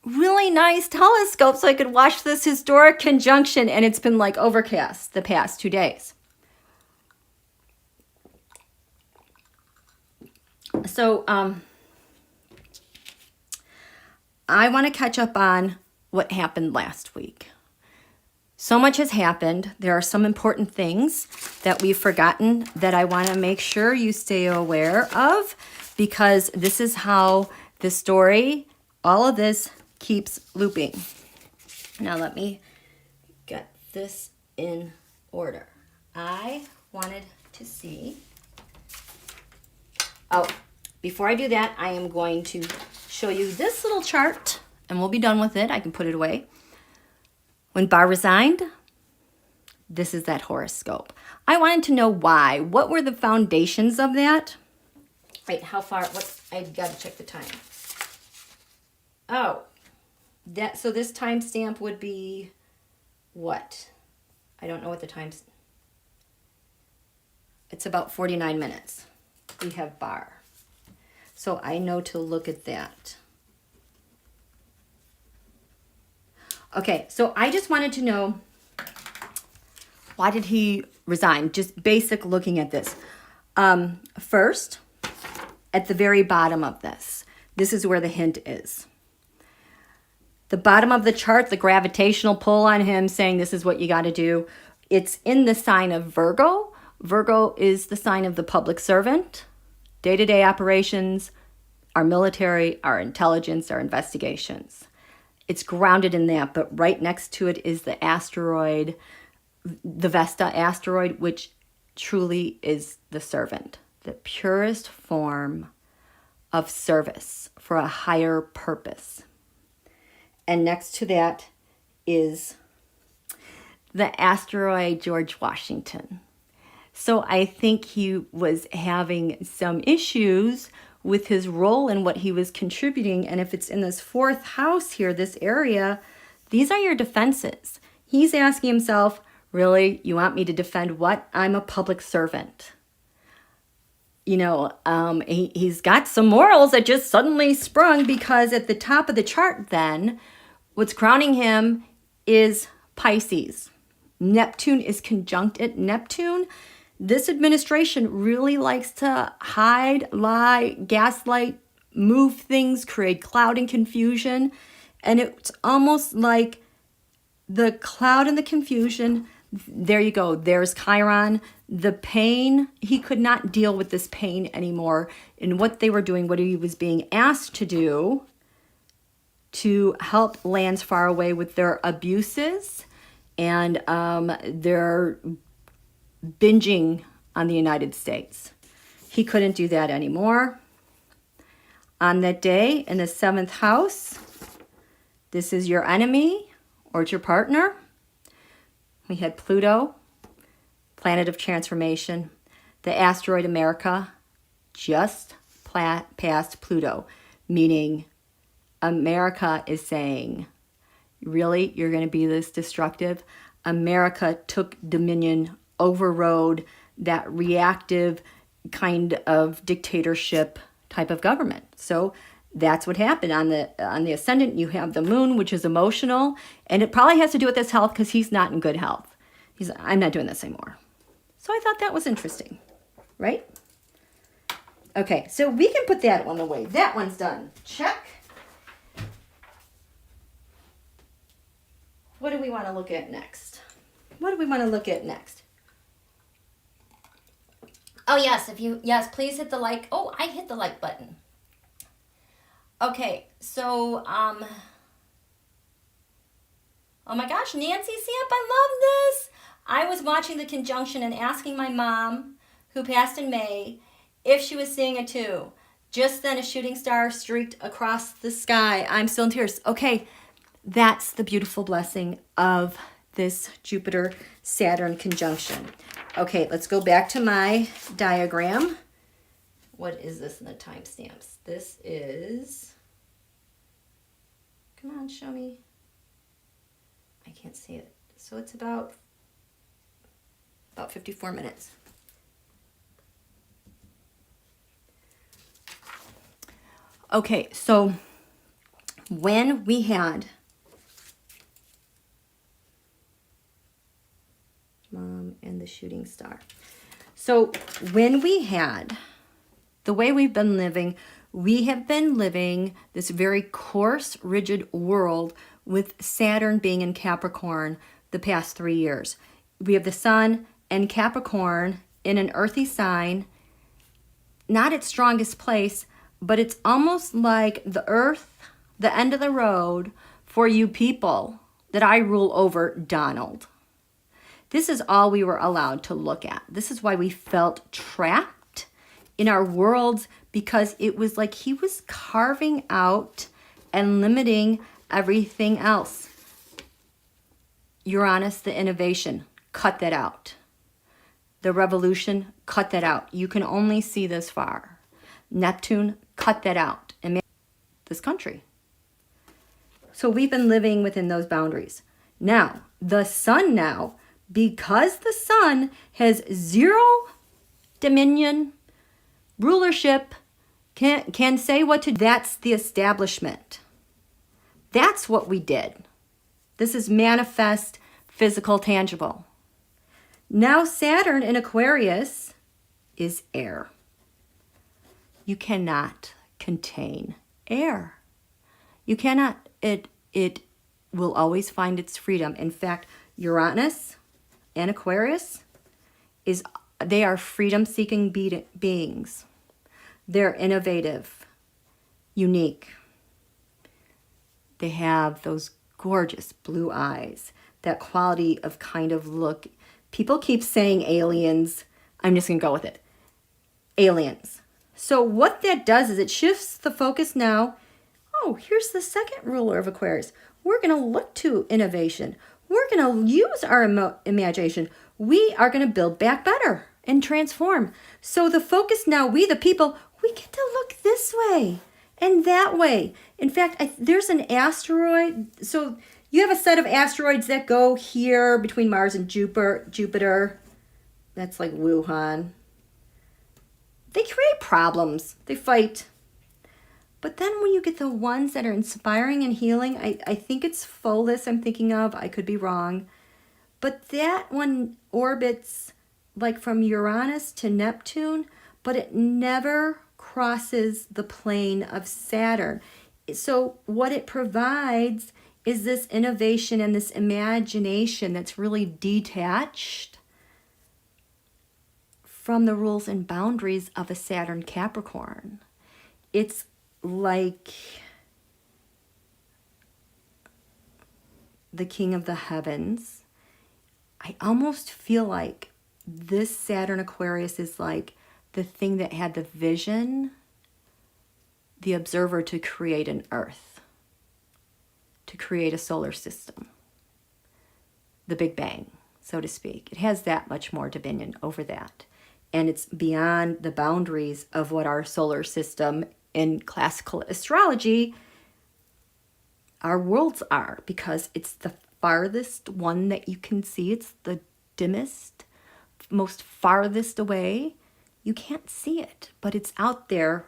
really nice telescope so I could watch this historic conjunction, and it's been like overcast the past 2 days. So, I want to catch up on what happened last week. So much has happened. There are some important things that we've forgotten that I want to make sure you stay aware of, because this is how the story, all of this keeps looping. Now let me get this in order. I wanted to see. Oh, before I do that, I am going to show you this little chart, and we'll be done with it. I can put it away. When Barr resigned, this is that horoscope. I wanted to know why. What were the foundations of that? Wait, how far? I've got to check the time. Oh, so this timestamp would be what? I don't know what the time's. It's about 49 minutes. We have Barr. So I know to look at that. Okay, so I just wanted to know, why did he resign? Just basic looking at this. First, at the very bottom of this is where the hint is. The bottom of the chart, the gravitational pull on him saying this is what you got to do. It's in the sign of Virgo. Virgo is the sign of the public servant, day-to-day operations, our military, our intelligence, our investigations. It's grounded in that, but right next to it is the asteroid, the Vesta asteroid, which truly is the servant, the purest form of service for a higher purpose. And next to that is the asteroid George Washington. So I think he was having some issues with his role and what he was contributing. And if it's in this fourth house here, this area, these are your defenses. He's asking himself, really, you want me to defend what? I'm a public servant. You know, he's got some morals that just suddenly sprung because at the top of the chart then, what's crowning him is Pisces. Neptune is conjunct at Neptune. This administration really likes to hide, lie, gaslight, move things, create cloud and confusion. And it's almost like the cloud and the confusion, there you go. There's Chiron. The pain, he could not deal with this pain anymore in what they were doing, what he was being asked to do to help lands far away with their abuses and their binging on the United States. He couldn't do that anymore. On that day in the 7th house, this is your enemy or it's your partner. We had Pluto, planet of transformation. The asteroid America just passed Pluto, meaning America is saying, really, you're going to be this destructive? America took dominion, overrode that reactive kind of dictatorship type of government. So that's what happened. On the ascendant, you have the moon, which is emotional, and it probably has to do with his health because he's not in good health. I'm not doing this anymore. So I thought that was interesting, right? Okay, so we can put that one away. That one's done. Check. What do we want to look at next? What do we want to look at next? Oh, yes, please hit the like. Oh, I hit the like button. Okay, so, oh my gosh, Nancy Samp, I love this. I was watching the conjunction and asking my mom, who passed in May, if she was seeing it too. Just then a shooting star streaked across the sky. I'm still in tears. Okay, that's the beautiful blessing of this Jupiter-Saturn conjunction. Okay, let's go back to my diagram. What is this in the timestamps? This is, come on, show me. I can't see it. So it's about 54 minutes. Okay, so when we had Mom and the shooting star. So when we had, the way we've been living, we have been living this very coarse, rigid world with Saturn being in Capricorn the past 3 years. We have the Sun and Capricorn in an earthy sign, not its strongest place, but it's almost like the earth, the end of the road for you people that I rule over, Donald. This is all we were allowed to look at. This is why we felt trapped in our worlds, because it was like he was carving out and limiting everything else. Uranus, the innovation, cut that out. The revolution, cut that out. You can only see this far. Neptune, cut that out. And this country. So we've been living within those boundaries. Now, the sun now, because the sun has zero dominion, rulership, can say what to do. That's the establishment. That's what we did. This is manifest, physical, tangible. Now Saturn in Aquarius is air. You cannot contain air. You cannot. It will always find its freedom. In fact, Uranus and Aquarius they are freedom-seeking beings. They're innovative, unique. They have those gorgeous blue eyes, that quality of kind of look. People keep saying aliens. I'm just going to go with it. Aliens. So what that does is it shifts the focus now. Oh, here's the second ruler of Aquarius. We're going to look to innovation. We're going to use our imagination. We are going to build back better and transform. So the focus now, we the people, we get to look this way and that way. In fact, there's an asteroid. So you have a set of asteroids that go here between Mars and Jupiter. That's like Wuhan. They create problems. They fight. But then when you get the ones that are inspiring and healing, I think it's Pholus I'm thinking of. I could be wrong. But that one orbits like from Uranus to Neptune, but it never crosses the plane of Saturn. So what it provides is this innovation and this imagination that's really detached from the rules and boundaries of a Saturn Capricorn. It's like the king of the heavens. I almost feel like this Saturn Aquarius is like the thing that had the vision, the observer, to create an Earth, to create a solar system, the Big Bang, so to speak. It has that much more dominion over that. And it's beyond the boundaries of what our solar system in classical astrology, our worlds are, because it's the farthest one that you can see. It's the dimmest, most farthest away. You can't see it, but it's out there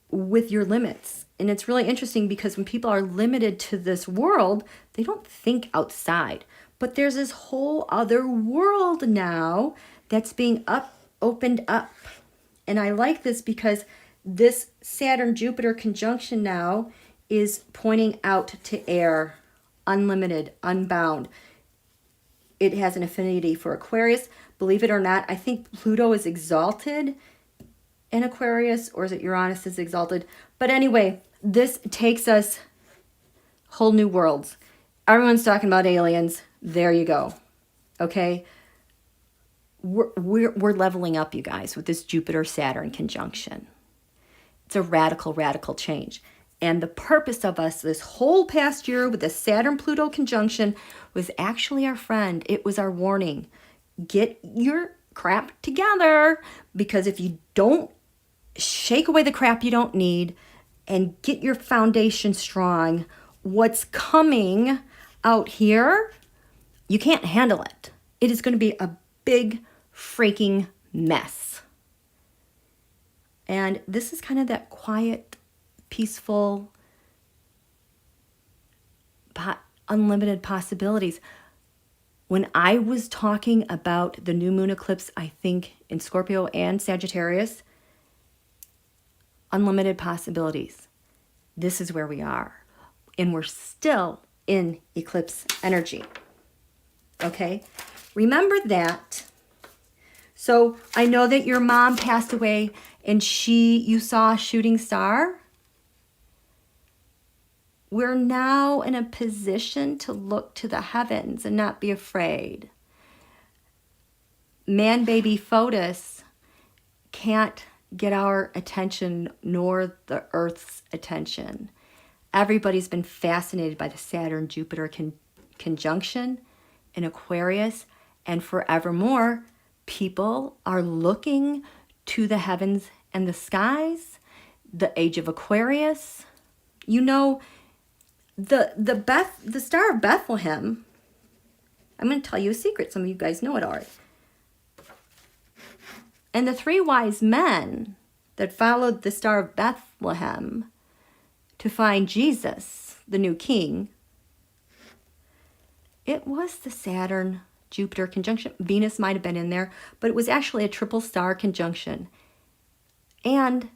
with your limits. And it's really interesting because when people are limited to this world, they don't think outside. But there's this whole other world now that's being opened up. And I like this because this Saturn-Jupiter conjunction now is pointing out to air, unlimited, unbound. It has an affinity for Aquarius. Believe it or not, I think Pluto is exalted in Aquarius, or is it Uranus is exalted? But anyway, this takes us whole new worlds. Everyone's talking about aliens. There you go. Okay? We're leveling up, you guys, with this Jupiter-Saturn conjunction. It's a radical, radical change. And the purpose of us this whole past year with the Saturn-Pluto conjunction was actually our friend. It was our warning. Get your crap together, because if you don't shake away the crap you don't need and get your foundation strong, what's coming out here, you can't handle it. It is going to be a big freaking mess. And this is kind of that quiet, peaceful, unlimited possibilities. When I was talking about the new moon eclipse, I think in Scorpio and Sagittarius, unlimited possibilities. This is where we are. And we're still in eclipse energy. Okay? Remember that. So I know that your mom passed away and you saw a shooting star. We're now in a position to look to the heavens and not be afraid. Man-baby Photos can't get our attention nor the Earth's attention. Everybody's been fascinated by the Saturn-Jupiter conjunction in Aquarius, and forevermore, people are looking to the heavens and the skies, the age of Aquarius. You know, the Star of Bethlehem, I'm going to tell you a secret. Some of you guys know it already. And the three wise men that followed the Star of Bethlehem to find Jesus, the new king, It was the Saturn Jupiter conjunction. Venus might have been in there, but it was actually a triple star conjunction. And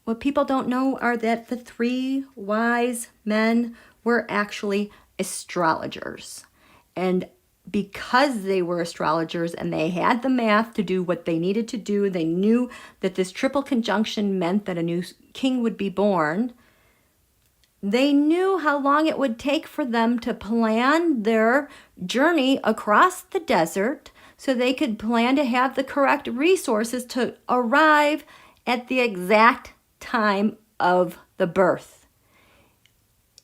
what people don't know are that the three wise men were actually astrologers. And because they were astrologers and they had the math to do what they needed to do, they knew that this triple conjunction meant that a new king would be born. They knew how long it would take for them to plan their journey across the desert so they could plan to have the correct resources to arrive at the exact time of the birth.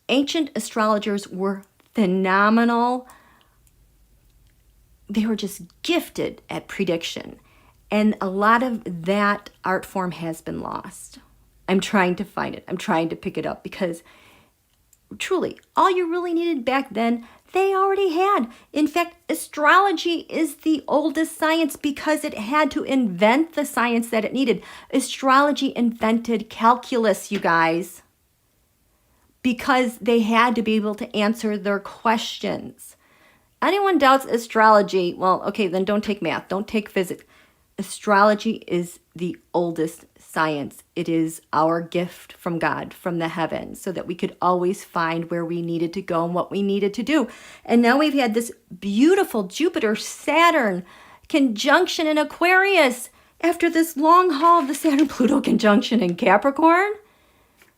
Ancient astrologers were phenomenal. They were just gifted at prediction. And a lot of that art form has been lost. I'm trying to find it. I'm trying to pick it up because truly, all you really needed back then, they already had. In fact, astrology is the oldest science because it had to invent the science that it needed. Astrology invented calculus, you guys, because they had to be able to answer their questions. Anyone doubts astrology, well, okay, then don't take math, don't take physics. Astrology is the oldest science. It is our gift from God, from the heavens, so that we could always find where we needed to go and what we needed to do. And now we've had this beautiful Jupiter Saturn conjunction in Aquarius after this long haul of the Saturn Pluto conjunction in Capricorn.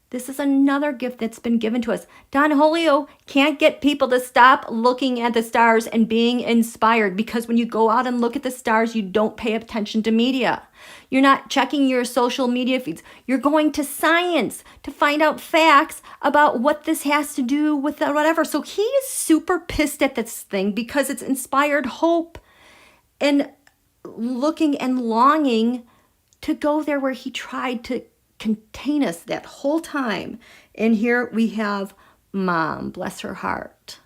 This is another gift that's been given to us. Donholio can't get people to stop looking at the stars and being inspired, because when you go out and look at the stars, you don't pay attention to media. You're not checking your social media feeds. You're going to science to find out facts about what this has to do with whatever. So he is super pissed at this thing because it's inspired hope and looking and longing to go there where he tried to contain us that whole time. And here we have Mom, bless her heart,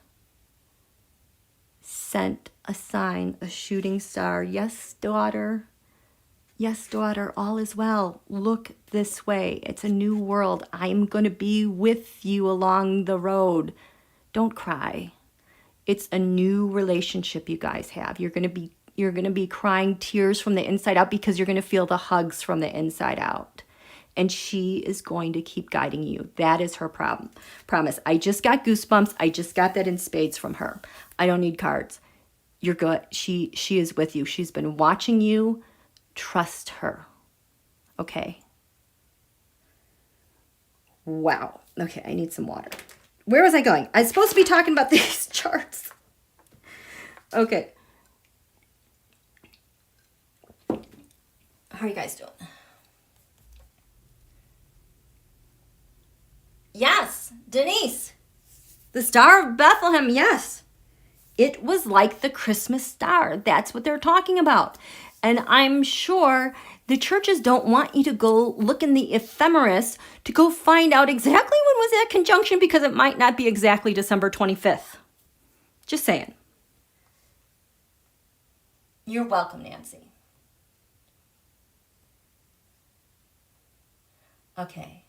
sent a sign, a shooting star. Yes, daughter. Yes, daughter, all is well. Look this way. It's a new world. I'm going to be with you along the road. Don't cry. It's a new relationship you guys have. You're going to be crying tears from the inside out because you're going to feel the hugs from the inside out. And she is going to keep guiding you. That is her promise. I just got goosebumps. I just got that in spades from her. I don't need cards. You're good. She is with you. She's been watching you. Trust her. Okay. Wow. Okay, I need some water. Where was I going? I was supposed to be talking about these charts. Okay. How are you guys doing? Yes, Denise. The Star of Bethlehem, yes. It was like the Christmas star. That's what they're talking about. And I'm sure the churches don't want you to go look in the ephemeris to go find out exactly when was that conjunction, because it might not be exactly December 25th. Just saying. You're welcome, Nancy. Okay.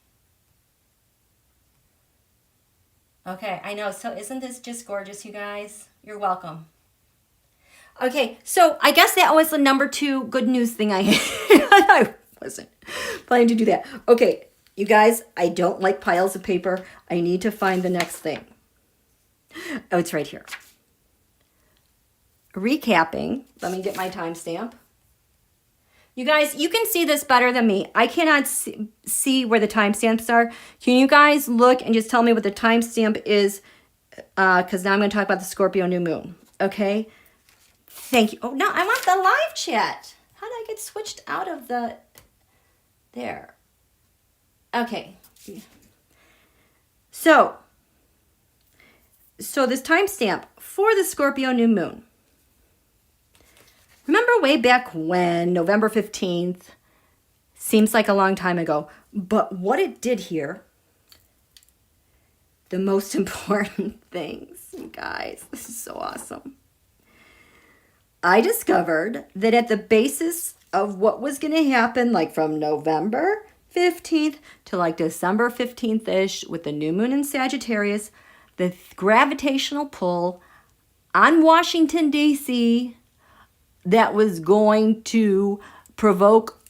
Okay, I know. So isn't this just gorgeous, you guys? You're welcome. Okay, so I guess that was the number 2 good news thing I had. I wasn't planning to do that. Okay, you guys, I don't like piles of paper. I need to find the next thing. Oh, it's right here. Recapping. Let me get my timestamp. You guys, you can see this better than me. I cannot see where the timestamps are. Can you guys look and just tell me what the timestamp is? Because now I'm going to talk about the Scorpio new moon. Okay? Thank you. Oh, no, I want the live chat. How did I get switched out of the... There. Okay. So this timestamp for the Scorpio new moon. Remember way back when, November 15th, seems like a long time ago, but what it did here, the most important things, you guys, this is so awesome. I discovered that at the basis of what was going to happen, like from November 15th to like December 15th-ish with the new moon in Sagittarius, the gravitational pull on Washington, D.C. that was going to provoke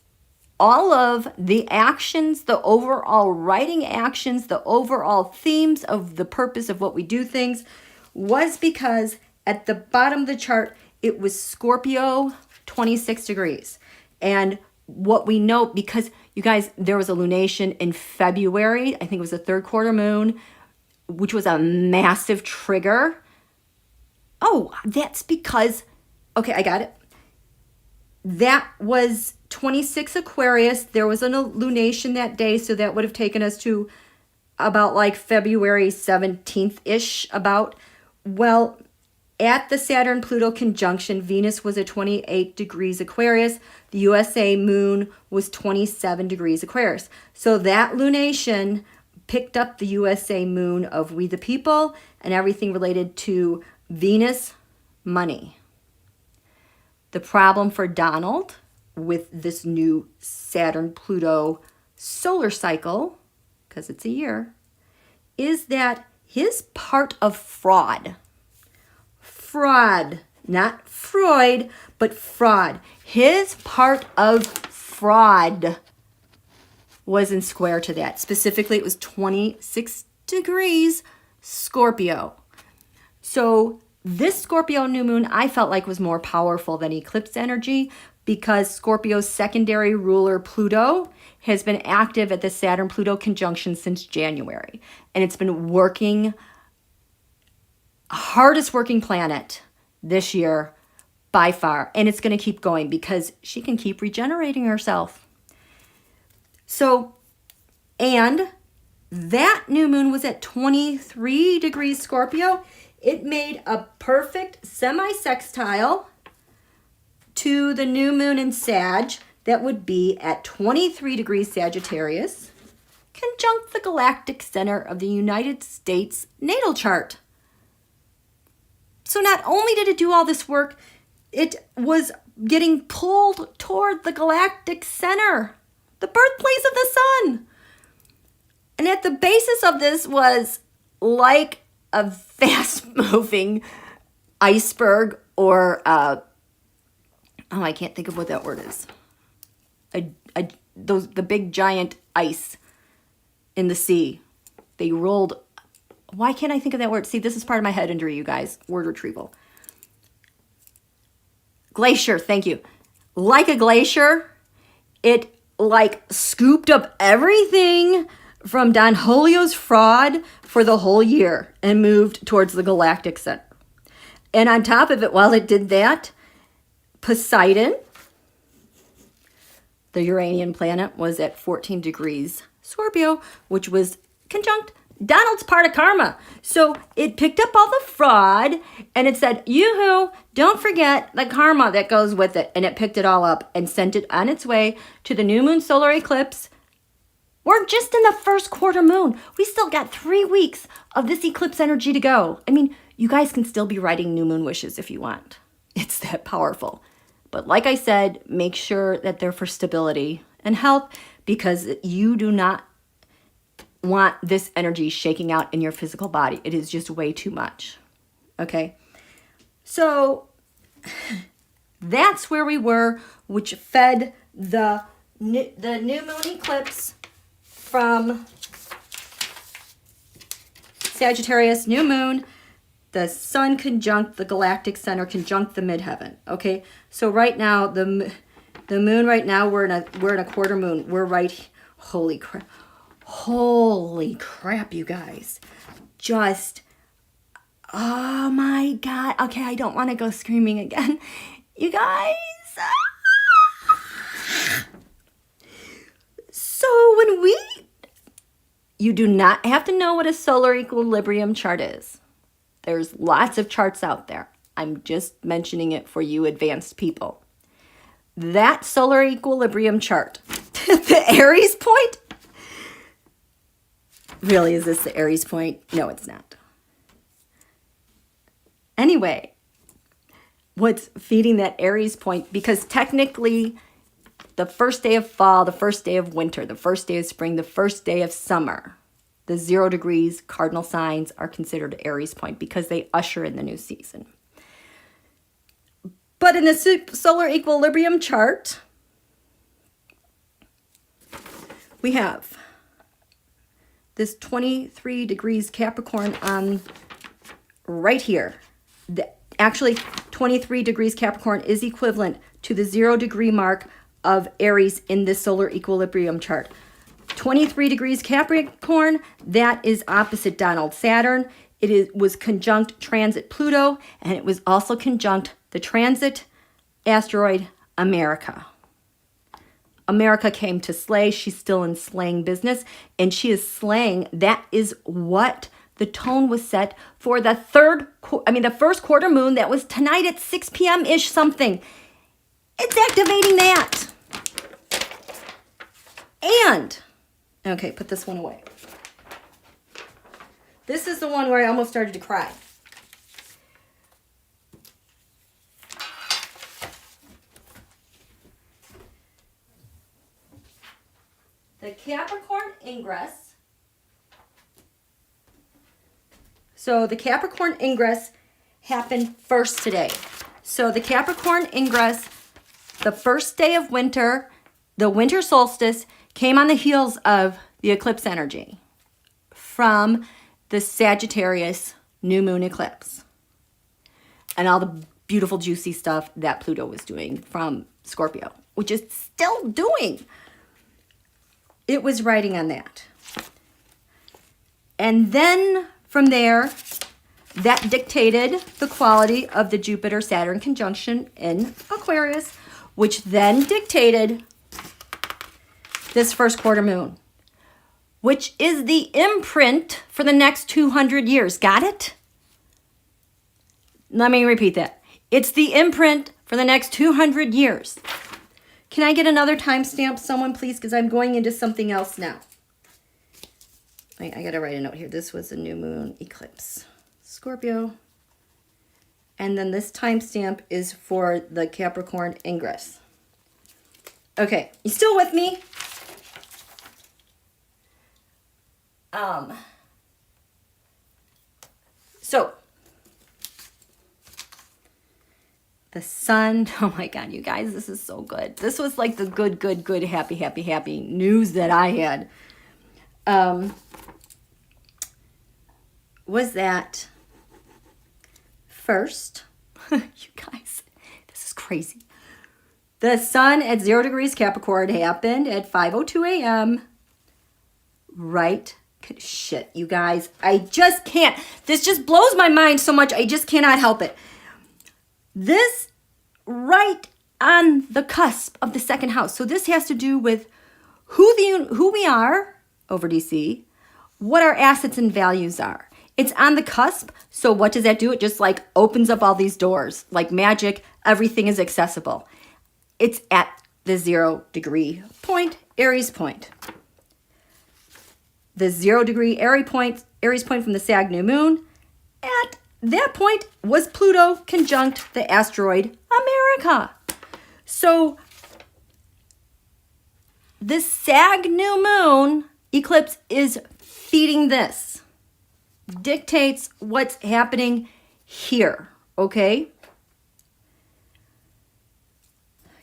all of the actions, the overall writing actions, the overall themes of the purpose of what we do things, was because at the bottom of the chart, it was Scorpio, 26 degrees. And what we know, because you guys, there was a lunation in February, I think it was the third quarter moon, which was a massive trigger. Oh, that's because, okay, I got it. That was 26 Aquarius. There was a lunation that day, so that would have taken us to about like February 17th-ish about. Well, at the Saturn-Pluto conjunction, Venus was at 28 degrees Aquarius. The USA moon was 27 degrees Aquarius. So that lunation picked up the USA moon of We the People and everything related to Venus, money. The problem for Donald with this new Saturn-Pluto solar cycle, because it's a year, is that his part of fraud, not Freud, but fraud, his part of fraud was in square to that. Specifically, it was 26 degrees Scorpio. So this Scorpio new moon, I felt like was more powerful than eclipse energy because Scorpio's secondary ruler, Pluto, has been active at the Saturn-Pluto conjunction since January. And it's been working, hardest working planet this year by far. And it's going to keep going because she can keep regenerating herself. So, and that new moon was at 23 degrees Scorpio. It made a perfect semi-sextile to the new moon in Sag that would be at 23 degrees Sagittarius, conjunct the galactic center of the United States natal chart. So not only did it do all this work, it was getting pulled toward the galactic center, the birthplace of the sun. And at the basis of this was like a fast-moving iceberg or, oh, I can't think of what that word is. The big giant ice in the sea. They rolled. Why can't I think of that word? See, this is part of my head injury, you guys. Word retrieval. Glacier, thank you. Like a glacier, it like scooped up everything from donholio's fraud for the whole year and moved towards the galactic center. And on top of it, while it did that, Poseidon, the Uranian planet, was at 14 degrees Scorpio, which was conjunct Donald's part of karma. So it picked up all the fraud and it said, yoo-hoo, don't forget the karma that goes with it. And it picked it all up and sent it on its way to the new moon solar eclipse. We're just in the first quarter moon. We still got 3 weeks of this eclipse energy to go. I mean, you guys can still be writing new moon wishes if you want. It's that powerful. But like I said, make sure that they're for stability and health because you do not want this energy shaking out in your physical body. It is just way too much. Okay? So that's where we were, which fed the new moon eclipse from Sagittarius New Moon, the sun conjunct the galactic center, conjunct the midheaven. Okay, so right now the moon right now we're in a quarter moon. We're right. Holy crap, you guys! Just oh my god. Okay, I don't want to go screaming again, you guys. So you do not have to know what a solar equilibrium chart is. There's lots of charts out there. I'm just mentioning it for you advanced people. That solar equilibrium chart, the Aries point. Really, is this the Aries point? No, it's not. Anyway, what's feeding that Aries point? Because technically, the first day of fall, the first day of winter, the first day of spring, the first day of summer, the 0 degrees cardinal signs are considered Aries point because they usher in the new season. But in the solar equilibrium chart, we have this 23 degrees Capricorn on right here. Actually, 23 degrees Capricorn is equivalent to the 0 degree mark of Aries in this solar equilibrium chart. 23 degrees Capricorn, that is opposite Donald Saturn. Was conjunct transit Pluto, and it was also conjunct the transit asteroid America. America came to slay. She's still in slaying business, and she is slaying. That is what the tone was set for the first quarter moon that was tonight at 6 p.m.-ish something. It's activating that. And, okay, put this one away. This is the one where I almost started to cry. The Capricorn Ingress. So the Capricorn Ingress happened first today. So the Capricorn Ingress, the first day of winter, the winter solstice, came on the heels of the eclipse energy from the Sagittarius New Moon Eclipse and all the beautiful juicy stuff that Pluto was doing from Scorpio, which is still doing. It was riding on that. And then from there, that dictated the quality of the Jupiter-Saturn conjunction in Aquarius, which then dictated this first quarter moon, which is the imprint for the next 200 years. Got it? Let me repeat that. It's the imprint for the next 200 years. Can I get another timestamp, someone, please? Because I'm going into something else now. I got to write a note here. This was a new moon eclipse. Scorpio. And then this timestamp is for the Capricorn Ingress. Okay, you still with me? So the sun, oh my God, you guys, this is so good. This was like the good, happy news that I had. Was that first, you guys, this is crazy. The sun at 0 degrees Capricorn happened at 5:02 a.m. Right? Shit, you guys, I just can't. This just blows my mind so much. I just cannot help it. This right on the cusp of the second house. So this has to do with who we are over DC, what our assets and values are. It's on the cusp. So what does that do? It just like opens up all these doors. Like magic, everything is accessible. It's at the 0 degree point, Aries point. The 0 degree Aries point from the Sag New Moon. At that point was Pluto conjunct the asteroid America. So the Sag New Moon eclipse is feeding this. Dictates what's happening here, okay?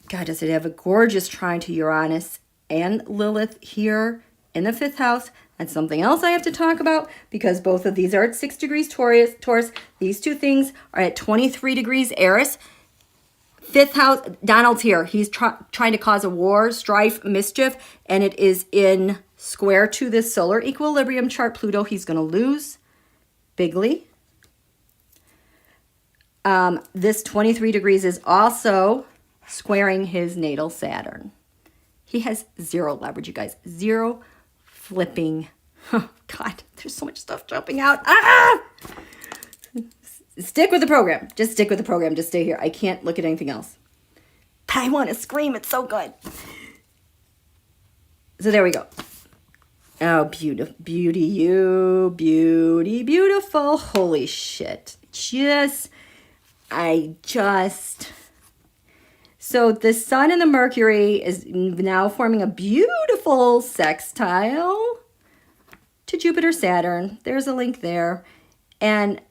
God, does it have a gorgeous trine to Uranus and Lilith here in the 5th house. And something else I have to talk about, because both of these are at 6 degrees Taurus. These two things are at 23 degrees Aries. 5th house, Donald's here. He's trying to cause a war, strife, mischief, and it is in square to this solar equilibrium chart, Pluto. He's going to lose bigly. This 23 degrees is also squaring his natal Saturn. He has 0 leverage, you guys. 0 flipping. Oh, God, there's so much stuff jumping out. Ah! Stick with the program. Just stick with the program. Just stay here. I can't look at anything else. I want to scream. It's so good. So there we go. Oh, beautiful. Beautiful. Holy shit. So the sun and the Mercury is now forming a beautiful sextile to Jupiter Saturn. There's a link there. And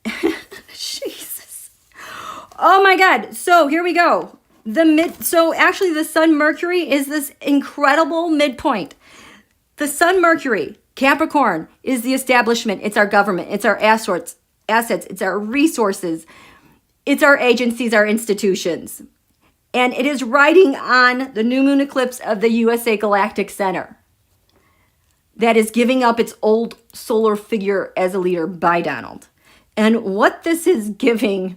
Jesus. Oh my God. So here we go. So actually the Sun Mercury is this incredible midpoint. The Sun Mercury, Capricorn, is the establishment. It's our government. It's our assets. It's our resources. It's our agencies, our institutions. And it is riding on the new moon eclipse of the USA Galactic Center that is giving up its old solar figure as a leader by Donald. And what this is giving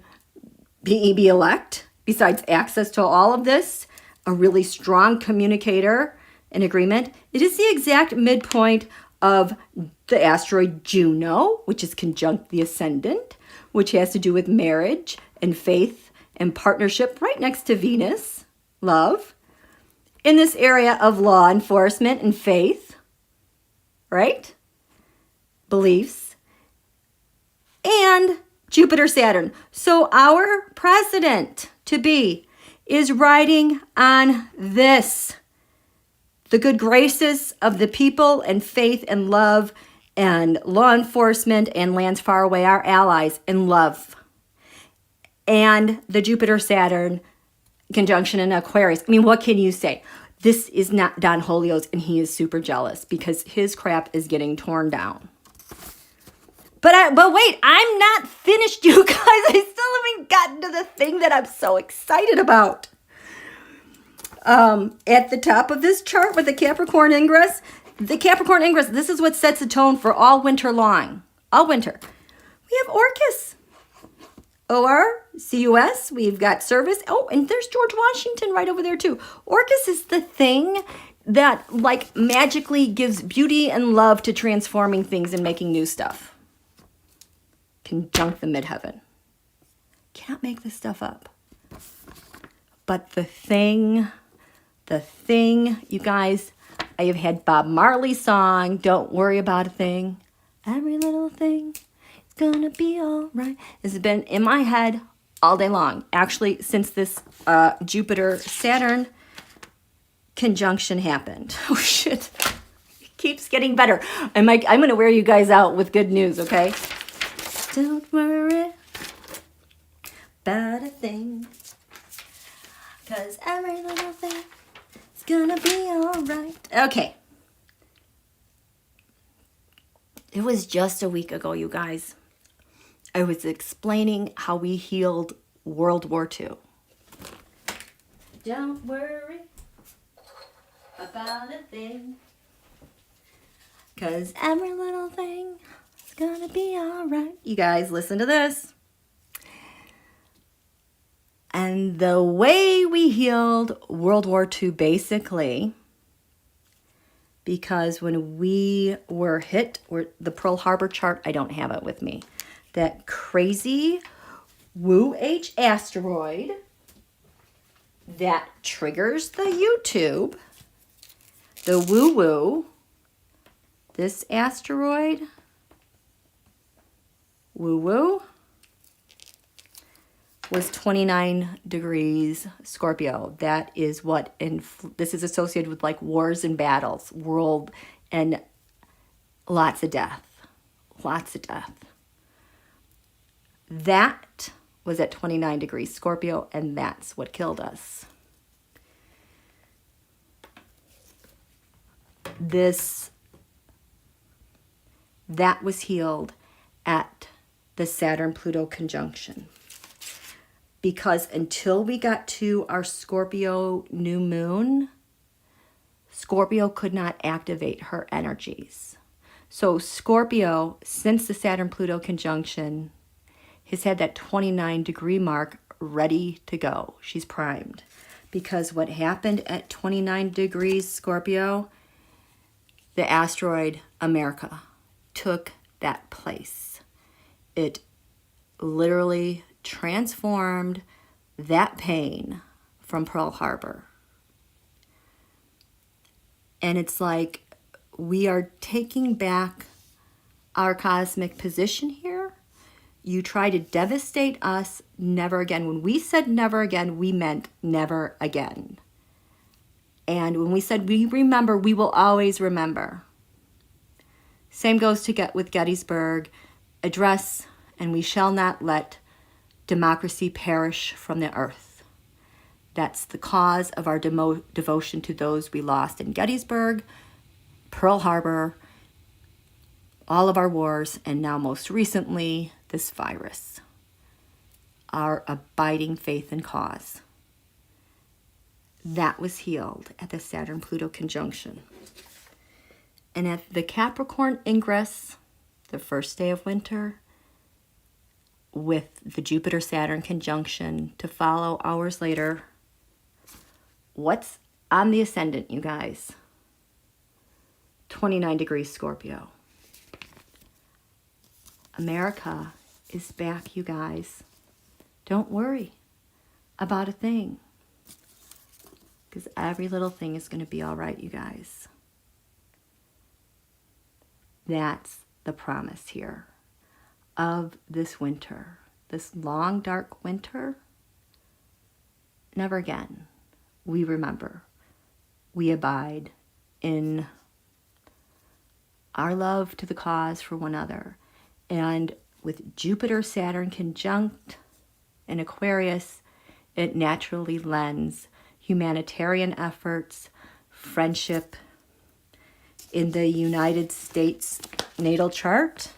BEB-elect, besides access to all of this, a really strong communicator and agreement, it is the exact midpoint of the asteroid Juno, which is conjunct the ascendant, which has to do with marriage and faith and partnership, right next to Venus, love, in this area of law enforcement and faith, right? Beliefs. And Jupiter Saturn. So our president to be is riding on this, the good graces of the people and faith and love and law enforcement and lands far away, our allies in love. And the Jupiter Saturn conjunction in Aquarius. I mean, what can you say? This is not donholio's, and he is super jealous because his crap is getting torn down. But wait, I'm not finished, you guys. I still haven't gotten to the thing that I'm so excited about. At the top of this chart with the Capricorn Ingress, this is what sets the tone for all winter long. All winter. We have Orcus. ORCUS. We've got service. Oh, and there's George Washington right over there too. Orcus is the thing that like magically gives beauty and love to transforming things and making new stuff. Conjunct the midheaven. Can't make this stuff up. But the thing, you guys, I have had Bob Marley's song, Don't Worry About a Thing. Every little thing is gonna be all right. This has been in my head all day long. Actually, since this Jupiter-Saturn conjunction happened. Oh, shit. It keeps getting better. I'm going to wear you guys out with good news, okay? Don't worry about a thing, 'cause every little thing is gonna be all right. Okay. It was just a week ago, you guys. I was explaining how we healed World War II. Don't worry about a thing, 'cause every little thing is gonna be all right. You guys, listen to this. And the way we healed World War II, basically, because when we were hit, the Pearl Harbor chart, I don't have it with me, that crazy Wu-H asteroid that triggers the YouTube, the woo-woo, this asteroid, woo-woo, was 29 degrees Scorpio. That is what, this is associated with like wars and battles, world, and lots of death. Lots of death. That was at 29 degrees Scorpio, and that's what killed us. That was healed at the Saturn-Pluto conjunction. Because until we got to our Scorpio new moon, Scorpio could not activate her energies. So Scorpio, since the Saturn-Pluto conjunction, has had that 29 degree mark ready to go. She's primed. Because what happened at 29 degrees Scorpio, the asteroid America took that place. It literally transformed that pain from Pearl Harbor. And it's like we are taking back our cosmic position here. You try to devastate us, never again. When we said never again, we meant never again. And when we said we remember, we will always remember. Same goes with Gettysburg. Address, and we shall not let democracy perish from the earth. That's the cause of our devotion to those we lost in Gettysburg, Pearl Harbor, all of our wars, and now most recently, this virus. Our abiding faith and cause. That was healed at the Saturn-Pluto conjunction. And at the Capricorn Ingress, the first day of winter, with the Jupiter-Saturn conjunction to follow hours later, what's on the ascendant, you guys? 29 degrees Scorpio. America is back, you guys. Don't worry about a thing, because every little thing is going to be all right, you guys. That's the promise here of this winter, this long, dark winter. Never again. We remember. We abide in our love to the cause for one another. And with Jupiter-Saturn conjunct in Aquarius, it naturally lends humanitarian efforts, friendship. In the United States natal chart,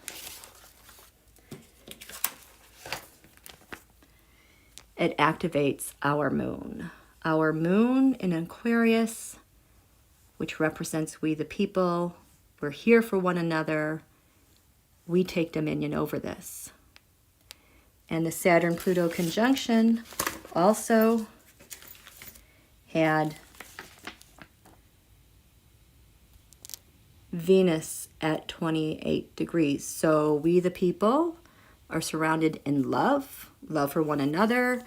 it activates our moon. Our moon in Aquarius, which represents we the people. We're here for one another. We take dominion over this. And the Saturn-Pluto conjunction also had Venus at 28 degrees. So we the people are surrounded in love for one another.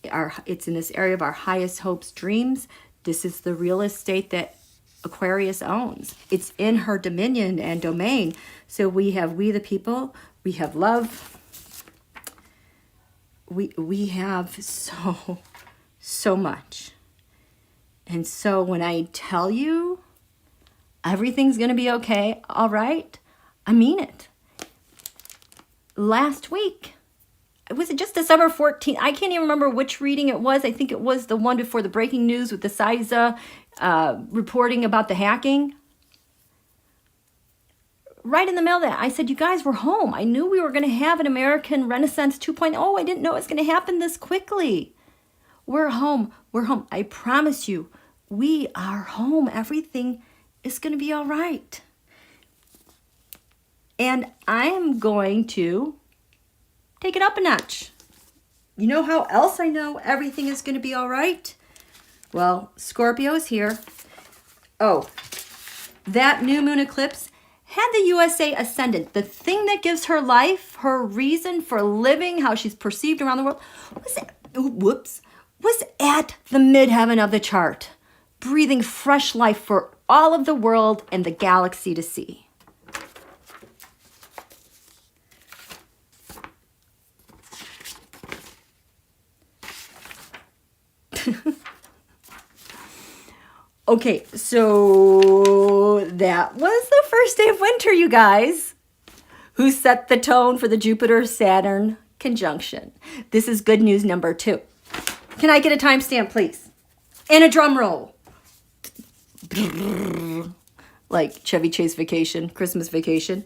It's in this area of our highest hopes, dreams. This is the real estate that Aquarius owns. It's in her dominion and domain. So we have we the people, we have love. We have so much. And so when I tell you everything's going to be okay, all right, I mean it. Last week, was it just December 14th? I can't even remember which reading it was. I think it was the one before the breaking news with the CISA reporting about the hacking. Right in the middle of that, I said, you guys, we're home. I knew we were going to have an American Renaissance 2.0. I didn't know it was going to happen this quickly. We're home. We're home. I promise you, we are home. Everything is going to be all right. And I am going to take it up a notch. You know how else I know everything is going to be all right? Well, Scorpio is here. Oh, that new moon eclipse had the USA ascendant. The thing that gives her life, her reason for living, how she's perceived around the world, was at the midheaven of the chart, breathing fresh life for all of the world and the galaxy to see. Okay, so that was the first day of winter, you guys, who set the tone for the Jupiter-Saturn conjunction. This is good news number 2. Can I get a timestamp, please? And a drum roll. Like Chevy Chase Vacation, Christmas Vacation.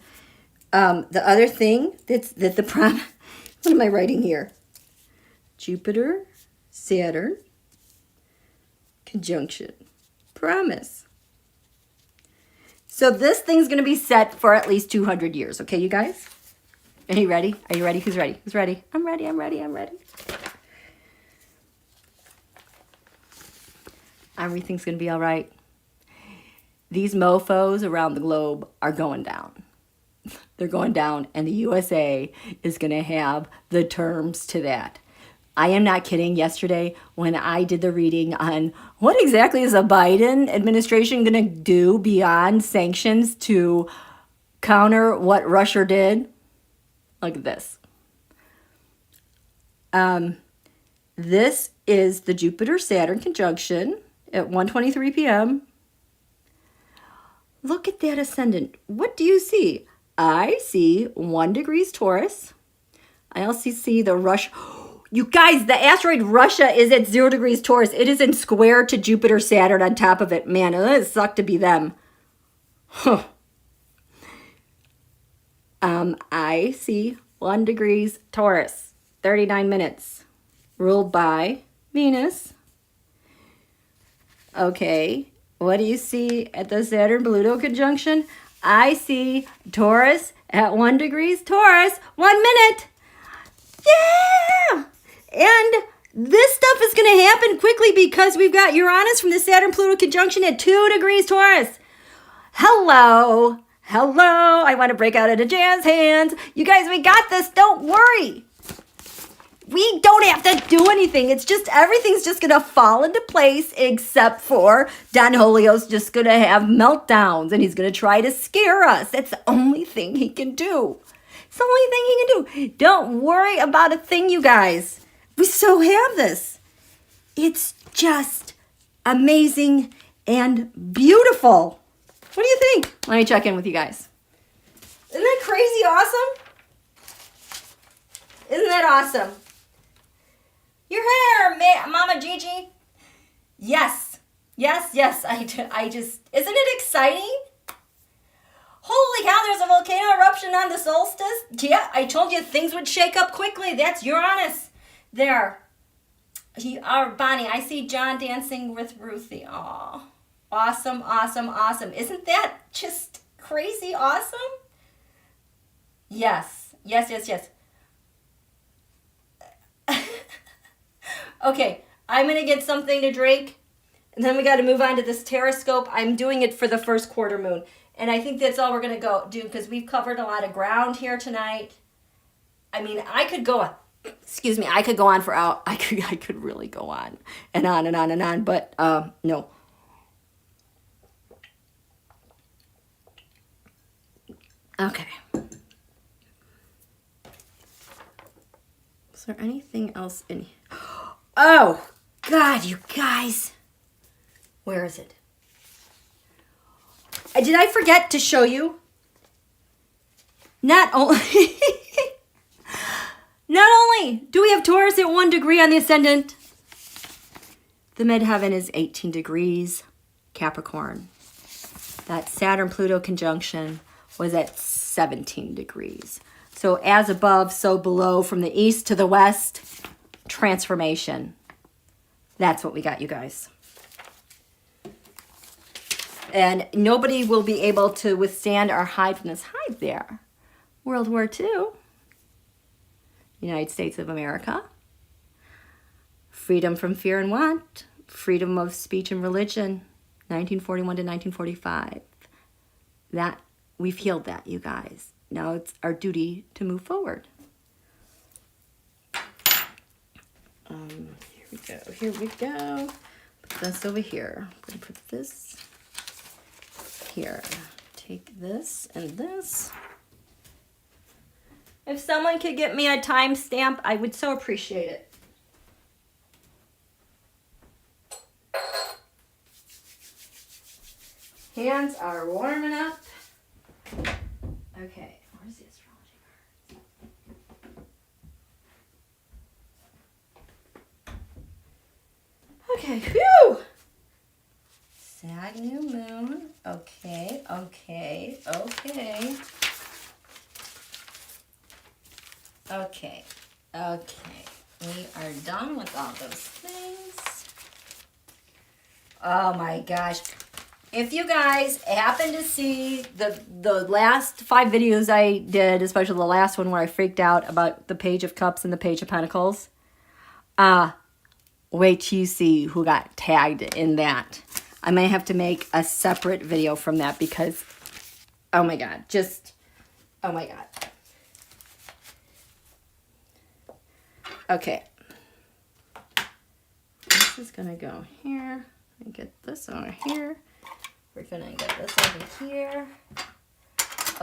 The other thing what am I writing here? Jupiter-Saturn conjunction. Promise. So this thing's going to be set for at least 200 years. Okay, you guys? Are you ready? Are you ready? Who's ready? Who's ready? I'm ready. I'm ready. I'm ready. Everything's going to be all right. These mofos around the globe are going down. They're going down, and the USA is going to have the terms to that. I am not kidding. Yesterday, when I did the reading on what exactly is a Biden administration going to do beyond sanctions to counter what Russia did, look at this. This is the Jupiter-Saturn conjunction at 1:23 p.m. Look at that ascendant. What do you see? I see 1 degrees Taurus. I also see the Russia. You guys, the asteroid Russia is at 0 degrees Taurus. It is in square to Jupiter Saturn on top of it. Man, it sucked to be them. Huh. I see 1 degrees Taurus, 39 minutes, ruled by Venus. Okay, what do you see at the Saturn-Pluto conjunction? I see Taurus at 1 degrees Taurus, 1 minute. Yeah! And this stuff is going to happen quickly because we've got Uranus from the Saturn-Pluto conjunction at 2 degrees Taurus. Hello. Hello. I want to break out into jazz hands. You guys, we got this. Don't worry. We don't have to do anything. It's just everything's just going to fall into place except for donholio's just going to have meltdowns and he's going to try to scare us. That's the only thing he can do. It's the only thing he can do. Don't worry about a thing, you guys. We so have this. It's just amazing and beautiful. What do you think? Let me check in with you guys. Isn't that crazy awesome? Isn't that awesome? Your hair, Mama Gigi. Yes. Yes, yes. I just, isn't it exciting? Holy cow, there's a volcano eruption on the solstice. Yeah, I told you things would shake up quickly. That's Uranus. There. Bonnie, I see John dancing with Ruthie. Aw. Awesome, awesome, awesome. Isn't that just crazy awesome? Yes. Yes, yes, yes. Okay, I'm going to get something to drink. And then we got to move on to this terrascope. I'm doing it for the first quarter moon. And I think that's all we're going to do because we've covered a lot of ground here tonight. I mean, I could go on. Excuse me, I could go on for out. I could really go on and on and on and on, but no. Okay. Is there anything else in here? Oh, God, you guys. Where is it? Did I forget to show you? Not only do we have Taurus at 1 degree on the ascendant, the midheaven is 18 degrees Capricorn. That Saturn-Pluto conjunction was at 17 degrees. So as above, so below, from the east to the west, transformation. That's what we got, you guys. And nobody will be able to withstand or hide from this hive there. World War II. United States of America. Freedom from fear and want. Freedom of speech and religion. 1941 to 1945. That, we've healed that, you guys. Now it's our duty to move forward. Here we go. Here we go. Put this over here. I'm going to put this here. Take this and this. If someone could get me a timestamp, I would so appreciate it. Hands are warming up. Okay, where's the astrology card? Okay, phew! Sag new moon. Okay, okay, okay. Okay, okay. We are done with all those things. Oh my gosh. If you guys happen to see the last 5 videos I did, especially the last one where I freaked out about the Page of Cups and the Page of Pentacles, wait till you see who got tagged in that. I may have to make a separate video from that because, oh my God, just, oh my God. Okay. This is going to go here. And get this over here. We're going to get this over here.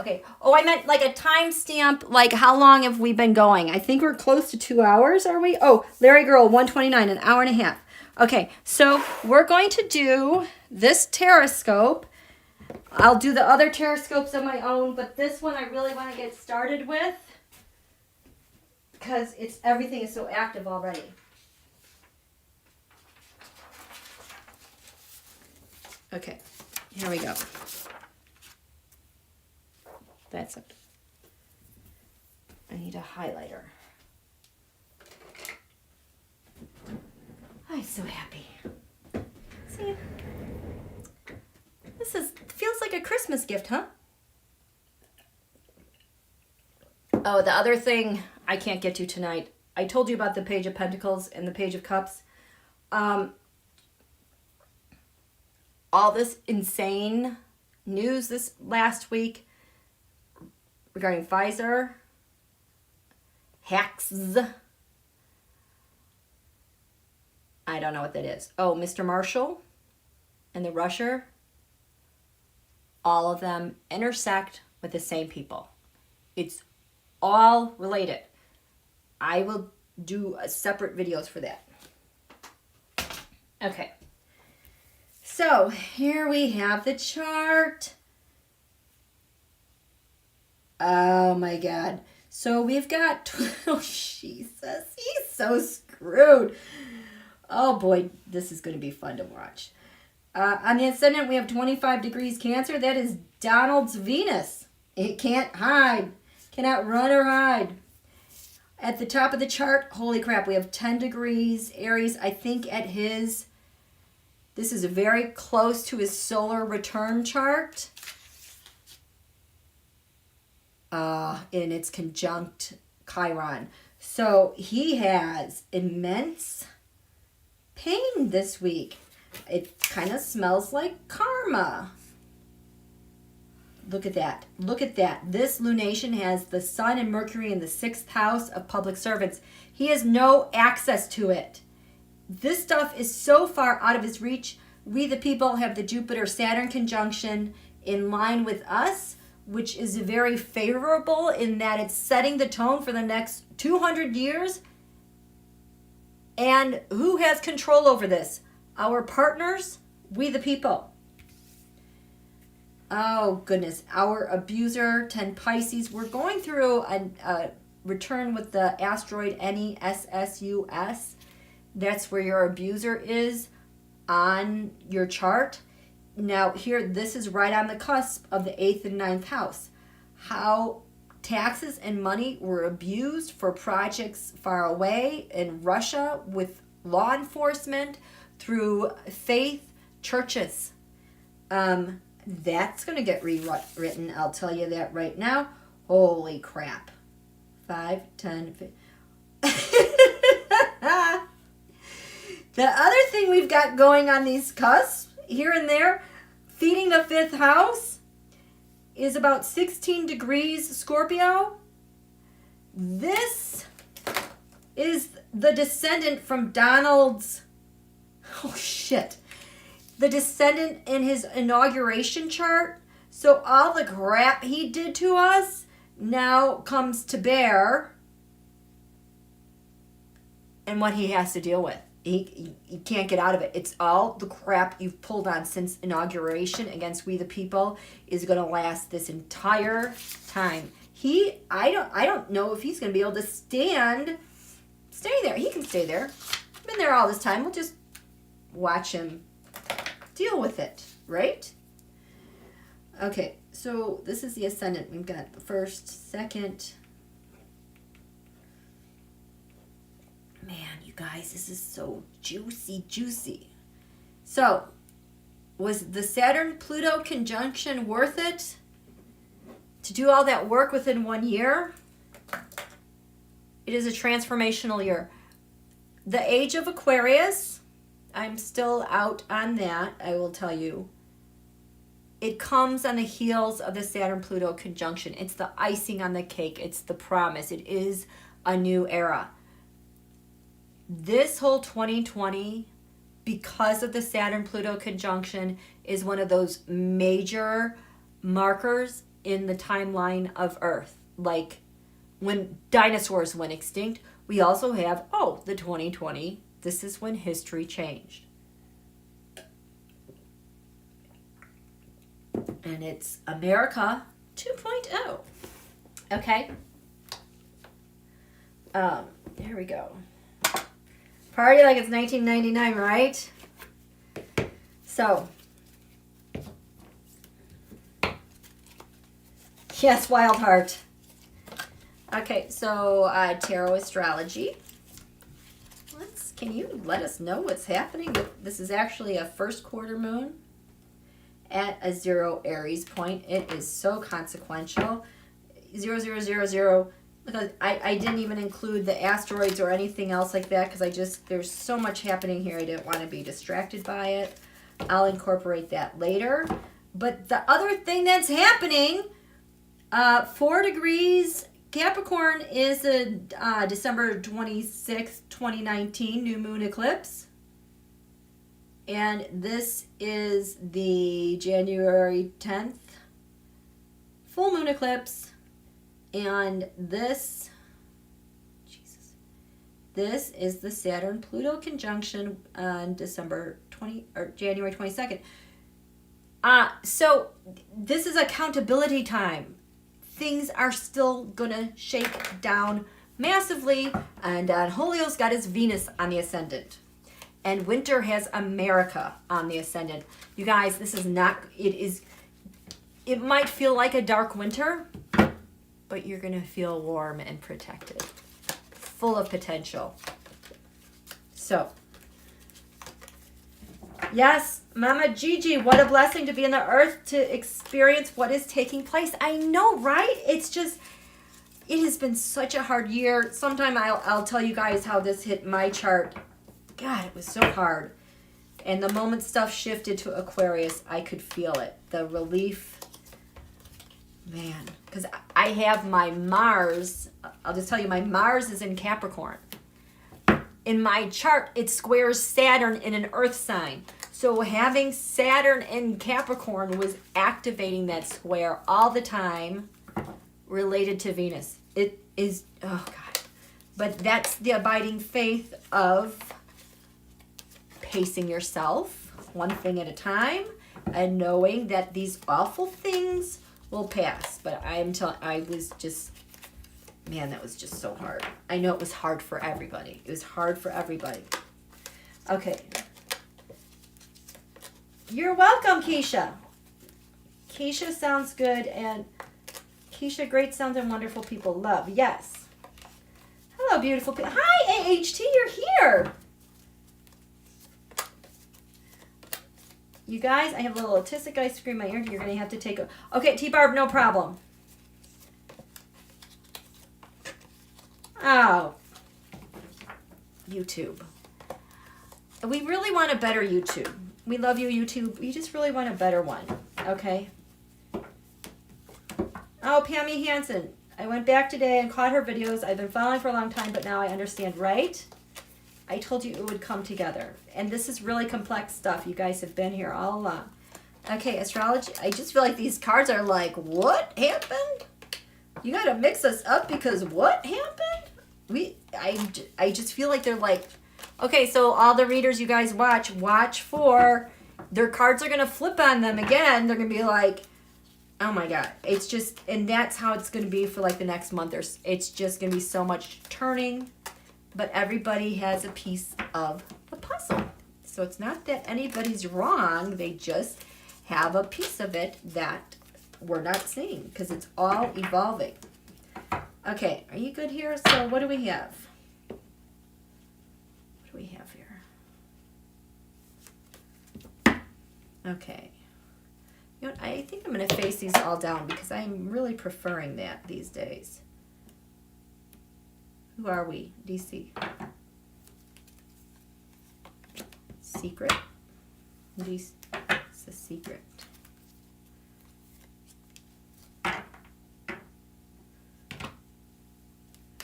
Okay. Oh, I meant like a timestamp. Like how long have we been going? I think we're close to 2 hours, are we? Oh, Larry Girl, 129, an hour and a half. Okay. So we're going to do this terrascope. I'll do the other terrascopes on my own, but this one I really want to get started with. because everything is so active already. Okay, here we go. That's it. I need a highlighter. I'm so happy. See, this feels like a Christmas gift, huh? Oh, the other thing I can't get to tonight. I told you about the Page of Pentacles and the Page of Cups. All this insane news this last week regarding Pfizer, hacks. I don't know what that is. Oh, Mr. Marshall and the Russia, all of them intersect with the same people. It's all related. I will do separate videos for that. Okay. So here we have the chart. Oh my God. So we've got, oh Jesus, he's so screwed. Oh boy, this is going to be fun to watch. On the ascendant, we have 25 degrees Cancer. That is Donald's Venus. It can't hide, cannot run or hide. At the top of the chart, holy crap, we have 10 degrees Aries. I think at his, this is very close to his solar return chart. And it's conjunct Chiron. So he has immense pain this week. It kind of smells like karma. Look at that. Look at that. This lunation has the Sun and Mercury in the 6th house of public servants. He has no access to it. This stuff is so far out of his reach. We, the people, have the Jupiter-Saturn conjunction in line with us, which is very favorable in that it's setting the tone for the next 200 years. And who has control over this? Our partners, we the people. Oh, goodness. Our abuser, 10 Pisces. We're going through a return with the asteroid NESSUS. That's where your abuser is on your chart. Now, here, this is right on the cusp of the 8th and 9th house. How taxes and money were abused for projects far away in Russia with law enforcement through faith churches. That's going to get rewritten. I'll tell you that right now. Holy crap. 5, 10, 15. The other thing we've got going on these cusps here and there, feeding the 5th house, is about 16 degrees Scorpio. This is the descendant from Donald's, oh shit, the descendant in his inauguration chart. So all the crap he did to us now comes to bear and what he has to deal with. He can't get out of it. It's all the crap you've pulled on since inauguration against we the people is going to last this entire time. I don't know if he's going to be able to stay there. He can stay there. Been there all this time. We'll just watch him deal with it, right? Okay, so this is the ascendant. We've got the first, second. Man, you guys, this is so juicy. So, was the Saturn-Pluto conjunction worth it to do all that work within 1 year? It is a transformational year. The age of Aquarius, I'm still out on that, I will tell you. It comes on the heels of the Saturn-Pluto conjunction. It's the icing on the cake. It's the promise. It is a new era. This whole 2020, because of the Saturn-Pluto conjunction, is one of those major markers in the timeline of Earth. Like when dinosaurs went extinct, we also have, the 2020. This is when history changed. And it's America 2.0. Okay? Here we go. Party like it's 1999, right? So, yes, Wild Heart. Okay, so tarot astrology. Can you let us know what's happening? This is actually a first quarter moon at a 0 Aries point. It is so consequential. 0000. Because I didn't even include the asteroids or anything else like that because there's so much happening here. I didn't want to be distracted by it. I'll incorporate that later. But the other thing that's happening, 4 degrees Capricorn is a December 26th, 2019 new moon eclipse. And this is the January 10th full moon eclipse. And this is the Saturn Pluto conjunction on January 22nd. So this is accountability time. Things are still gonna shake down massively, and donholio's got his Venus on the ascendant, and winter has America on the ascendant. You guys, this is not, it might feel like a dark winter, but you're gonna feel warm and protected, full of potential. So, yes, Mama Gigi, what a blessing to be in the earth to experience what is taking place. I know, right? It's just, it has been such a hard year. Sometime I'll tell you guys how this hit my chart. God, it was so hard. And the moment stuff shifted to Aquarius, I could feel it. The relief, man. Because I have my Mars, I'll just tell you, my Mars is in Capricorn. In my chart, it squares Saturn in an earth sign. So having Saturn in Capricorn was activating that square all the time related to Venus. It is, oh God. But that's the abiding faith of pacing yourself one thing at a time and knowing that these awful things will pass. But I was just, man, that was just so hard. I know it was hard for everybody. It was hard for everybody. Okay. You're welcome, KECIA. KECIA sounds good, and KECIA, great sounds and wonderful people. Love, yes. Hello, beautiful people. Hi, AHT, you're here. You guys, I have a little autistic ice cream in my ear. You're going to have to take a... Okay, T-Barb, no problem. Oh. YouTube. We really want a better YouTube. We love you, YouTube. We just really want a better one. Okay? Oh, Pammy Hansen. I went back today and caught her videos. I've been following for a long time, but now I understand, right? I told you it would come together. And this is really complex stuff. You guys have been here all along. Okay, astrology. I just feel like these cards are like, what happened? You got to mix us up because what happened? I just feel like they're like, okay, so all the readers you guys watch for, their cards are going to flip on them again. They're going to be like, oh my God. It's just, and that's how it's going to be for like the next month. It's just going to be so much turning, but everybody has a piece of the puzzle. So it's not that anybody's wrong. They just have a piece of it that we're not seeing because it's all evolving. Okay, are you good here? So what do we have? What do we have here? Okay. You know what? I think I'm going to face these all down because I'm really preferring that these days. Who are we? DC. Secret. DC. It's a secret.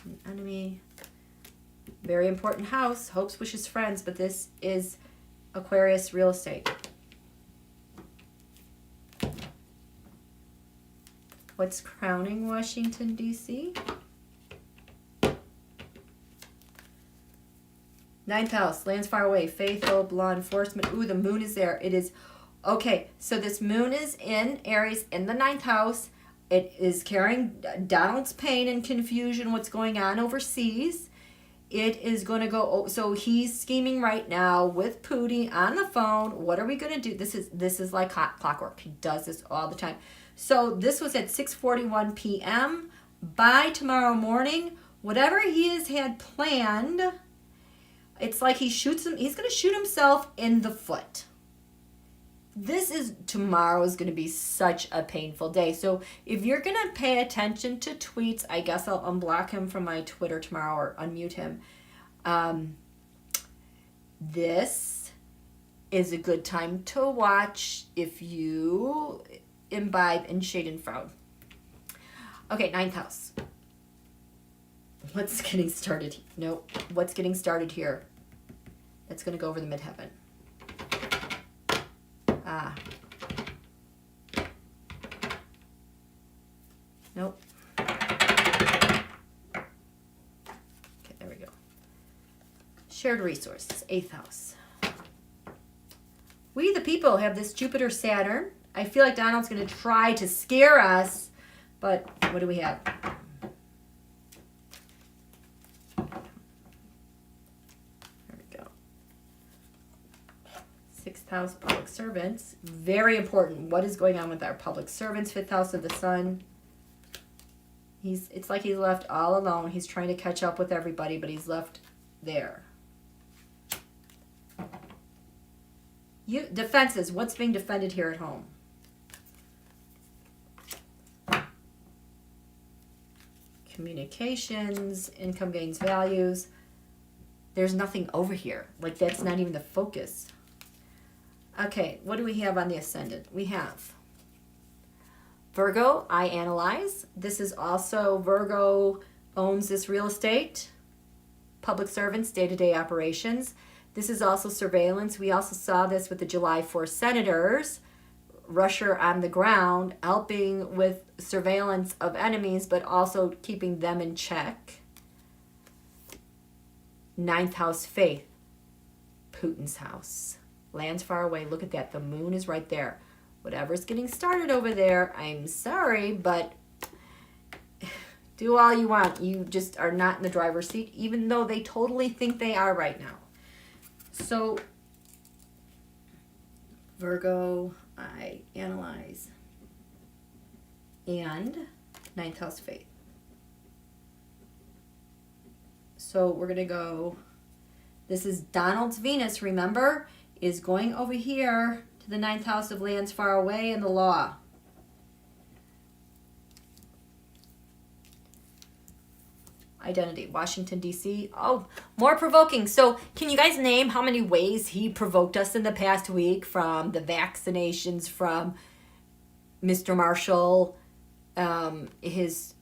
An enemy. Very important house. Hopes, wishes, friends. But this is Aquarius real estate. What's crowning Washington, D.C.? Ninth house, lands far away, faithful, law enforcement. Ooh, the moon is there. It is, okay, so this moon is in Aries in the ninth house. It is carrying Donald's pain and confusion, what's going on overseas. It is going to go, so he's scheming right now with Putin on the phone. What are we going to do? This is like hot clockwork. He does this all the time. So this was at 6:41 p.m. By tomorrow morning, whatever he has had planned, it's like he's going to shoot himself in the foot. Tomorrow is going to be such a painful day. So if you're going to pay attention to tweets, I guess I'll unblock him from my Twitter tomorrow or unmute him. This is a good time to watch if you imbibe in shade and frown. Okay, 9th house. What's getting started? Nope. What's getting started here? That's going to go over the midheaven. Nope. Okay, there we go. Shared resources, 8th house. We, the people, have this Jupiter Saturn. I feel like Donald's going to try to scare us, but what do we have? There we go. 6th house, public servants. Very important. What is going on with our public servants? 5th house of the sun. It's like he's left all alone. He's trying to catch up with everybody, but he's left there. Defenses. What's being defended here at home? Communications, income gains, values. There's nothing over here. Like, that's not even the focus. Okay, what do we have on the ascendant? We have Virgo, I analyze. This is also Virgo owns this real estate, public servants, day-to-day operations. This is also surveillance. We also saw this with the July 4th senators, Russia on the ground, helping with surveillance of enemies, but also keeping them in check. 9th house, faith, Putin's house. Lands far away. Look at that. The moon is right there. Whatever's getting started over there, I'm sorry, but do all you want. You just are not in the driver's seat, even though they totally think they are right now. So, Virgo, I analyze, and 9th house, faith. So we're going to go, this is Donald's Venus, remember, is going over here to the 9th house of lands far away in the law. Identity, Washington, D.C. Oh, more provoking. So can you guys name how many ways he provoked us in the past week, from the vaccinations, from Mr. Marshall, his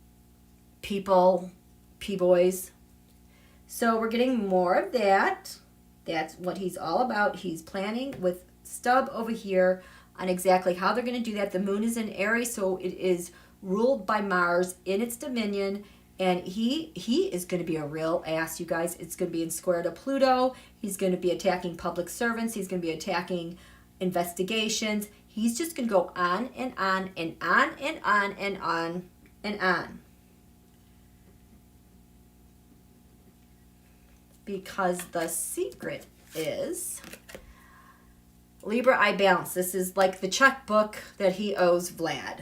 people, P-boys. So we're getting more of that. That's what he's all about. He's planning with Stub over here on exactly how they're going to do that. The moon is in Airy, so it is ruled by Mars in its dominion, and he is going to be a real ass, you guys. It's going to be in square to Pluto. He's going to be attacking public servants. He's going to be attacking investigations. He's just going to go on and on and on and on and on and on. Because the secret is Libra, I balance. This is like the checkbook that he owes Vlad.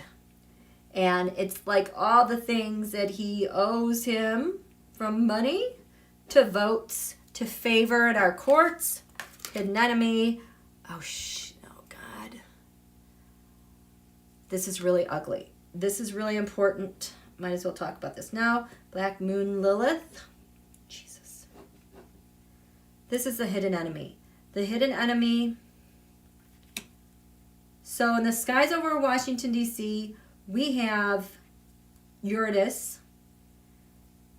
And it's like all the things that he owes him, from money to votes to favor at our courts, hidden enemy. Oh, God. This is really ugly. This is really important. Might as well talk about this now. Black Moon Lilith. Jesus. This is the hidden enemy. The hidden enemy. So in the skies over Washington, D.C., we have Uranus,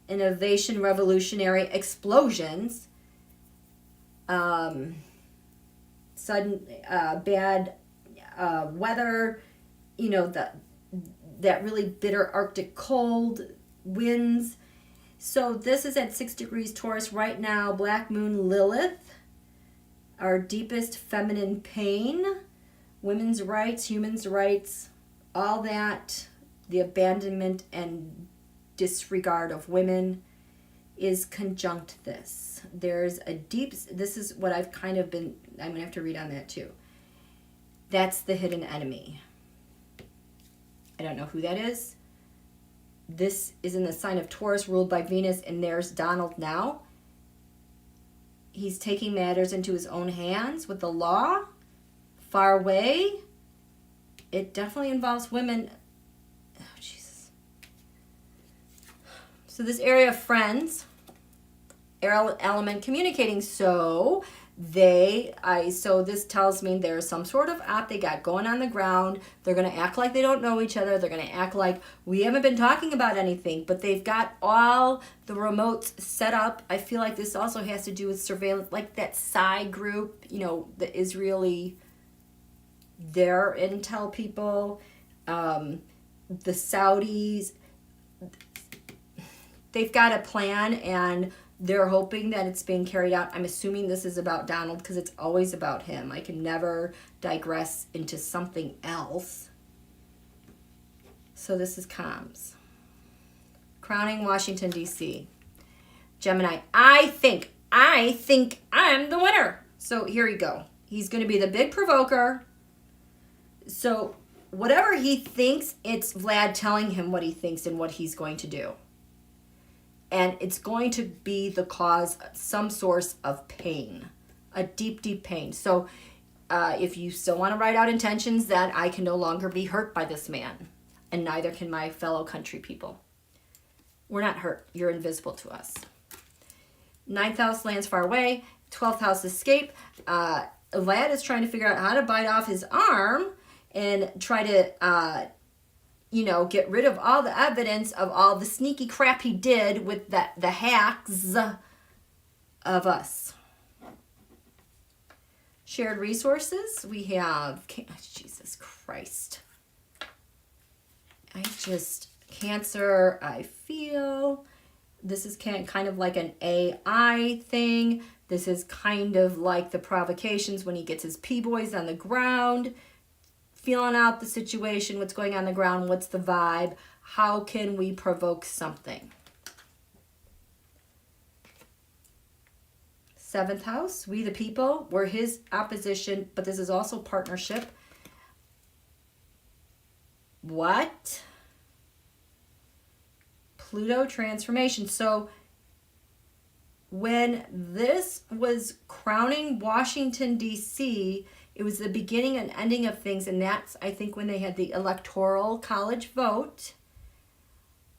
innovation, revolutionary, explosions, sudden bad weather, you know, that really bitter Arctic cold, winds. So this is at 6 degrees Taurus right now. Black Moon Lilith, our deepest feminine pain, women's rights, humans' rights, all that the abandonment and disregard of women is conjunct this. There's a deep, this is what I've kind of been, I'm going to have to read on that too. That's the hidden enemy. I don't know who that is. This is in the sign of Taurus, ruled by Venus, and there's Donald now. He's taking matters into his own hands with the law, far away. It definitely involves women. Oh, Jesus. So this area of friends, element communicating. So this tells me there's some sort of op they got going on the ground. They're going to act like they don't know each other. They're going to act like we haven't been talking about anything, but they've got all the remotes set up. I feel like this also has to do with surveillance, like that Psy group, you know, the Israeli, their intel people, the Saudis. They've got a plan, and they're hoping that it's being carried out. I'm assuming this is about Donald because it's always about him. I can never digress into something else. So this is comms. Crowning Washington, D.C. Gemini, I think I'm the winner. So here you go. He's going to be the big provoker. So whatever he thinks, it's Vlad telling him what he thinks and what he's going to do. And it's going to be the cause of some source of pain, a deep, deep pain. So if you still want to write out intentions, that I can no longer be hurt by this man, and neither can my fellow country people. We're not hurt. You're invisible to us. 9th house lands far away. 12th house escape. Vlad is trying to figure out how to bite off his arm and try to get rid of all the evidence of all the sneaky crap he did with the hacks of us. Shared resources. We have, Jesus Christ. Cancer, I feel. This is kind of like an AI thing. This is kind of like the provocations when he gets his P-boys on the ground. Feeling out the situation, what's going on the ground, what's the vibe, how can we provoke something? 7th house, we the people, we're his opposition, but this is also partnership. What? Pluto transformation. So when this was crowning Washington, D.C., it was the beginning and ending of things, and that's, I think, when they had the electoral college vote,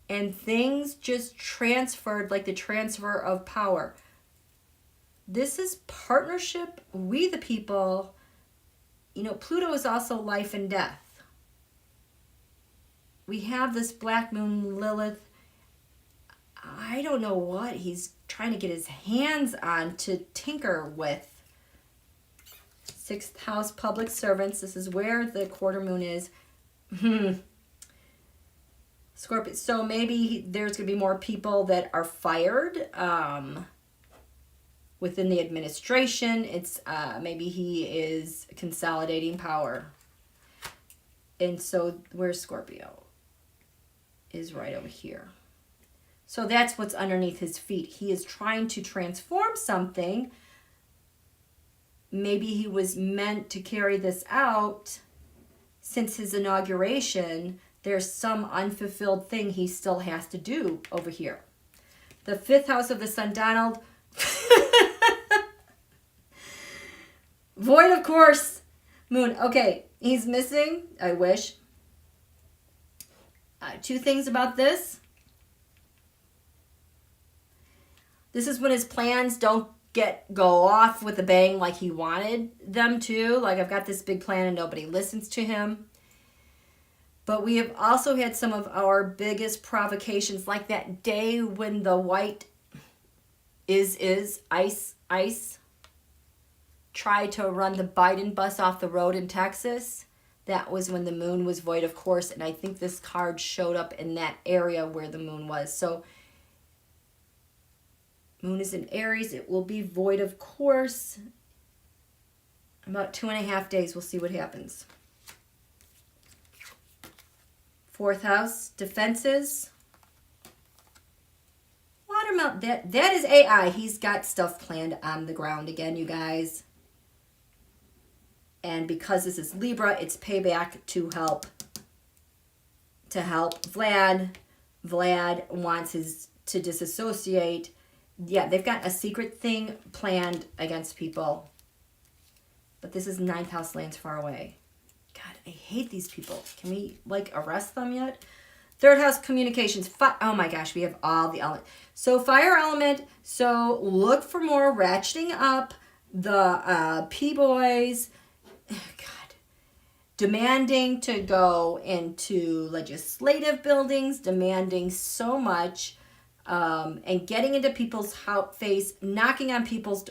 and things just transferred, like the transfer of power. This is partnership, we the people. You know, Pluto is also life and death. We have this black moon Lilith. I don't know what he's trying to get his hands on to tinker with. 6th house, public servants. This is where the quarter moon is. Scorpio. So maybe there's going to be more people that are fired within the administration. It's maybe he is consolidating power. And so where's Scorpio? Is right over here. So that's what's underneath his feet. He is trying to transform something. Maybe he was meant to carry this out since his inauguration. There's some unfulfilled thing he still has to do over here. The 5th house of the sun, Donald. Void, of course. Moon. Okay, he's missing. I wish. 2 things about this. This is when his plans don't go off with a bang like he wanted them to. Like, I've got this big plan and nobody listens to him. But we have also had some of our biggest provocations, like that day when the white ICE tried to run the Biden bus off the road in Texas. That was when the moon was void, of course, and I think this card showed up in that area where the moon was. So moon is in Aries. It will be void, of course. About 2.5 days. We'll see what happens. 4th house, defenses. Watermelon, that is AI. He's got stuff planned on the ground again, you guys. And because this is Libra, it's payback to help Vlad. Vlad wants to disassociate. Yeah, they've got a secret thing planned against people. But this is 9th house, lands far away. God, I hate these people. Can we, like, arrest them yet? 3rd house, communications. Oh my gosh, we have all the elements. So fire element. So look for more ratcheting up the P-boys. God. Demanding to go into legislative buildings. Demanding so much. And getting into people's face. Knocking on people's...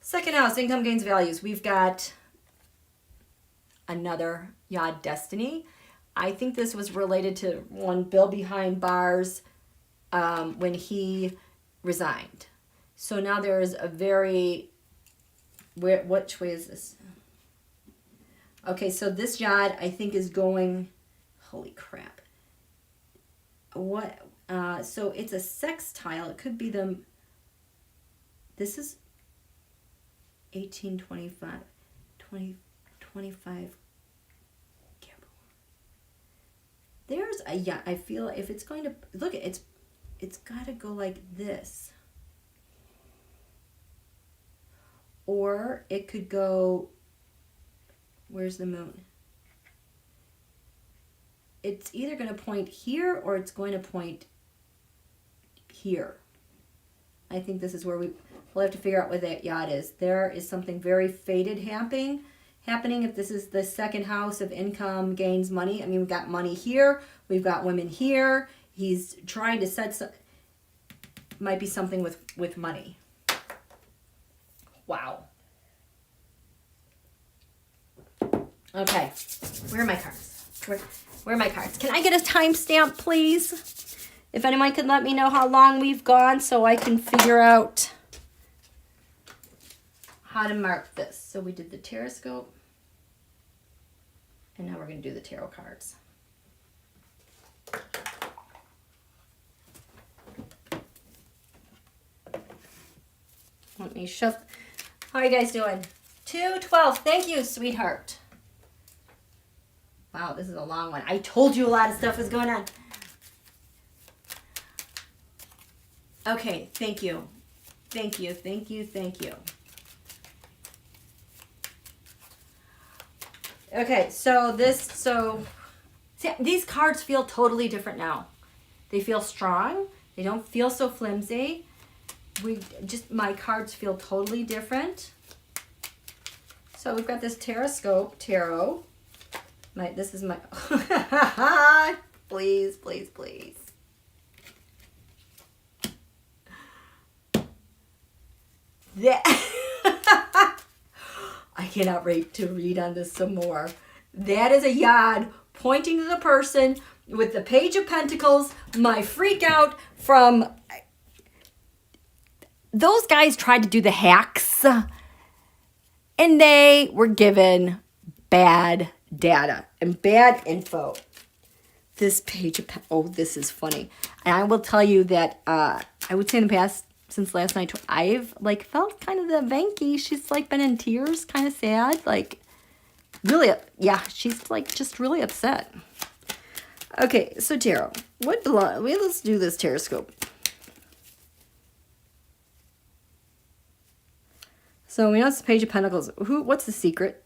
2nd house, income, gains, values. We've got another Yod destiny. I think this was related to one Bill behind bars when he resigned. So now there is a very... which way is this? Okay, so this Yod, I think, is going... Holy crap. What? So it's a sextile. It could be the... This is 1825. 2025. There's a... Yeah, I feel if it's going to... Look, it's got to go like this. Or it could go... Where's the moon? It's either going to point here or it's going to point here. I think this is where we'll have to figure out what that Yod is. There is something very fated happening if this is the 2nd house of income, gains, money. I mean, we've got money here. We've got women here. He's trying to set some... Might be something with money. Wow. Okay. Where are my cards? Where are my cards? Can I get a timestamp, please? If anyone could let me know how long we've gone so I can figure out how to mark this. So we did the Terrascope. And now we're going to do the tarot cards. Let me shuffle. How are you guys doing? 212. Thank you, sweetheart. Wow, this is a long one. I told you a lot of stuff was going on. Okay, thank you. Thank you, thank you, thank you. Okay, so see, these cards feel totally different now. They feel strong. They don't feel so flimsy. My cards feel totally different. So we've got this Terrascope Tarot. This is my, please, please, please. I cannot wait to read on this some more. That is a Yod pointing to the person with the Page of Pentacles. My freak out from... Those guys tried to do the hacks. And they were given bad data and bad info. This Page of Pentacles... Oh, this is funny. And I will tell you that I would say in the past... Since last night, I've felt kind of the Venki. She's been in tears, kind of sad, really, yeah. She's just really upset. Okay, so tarot. Let's do this Terrascope. So we know it's the Page of Pentacles. What's the secret?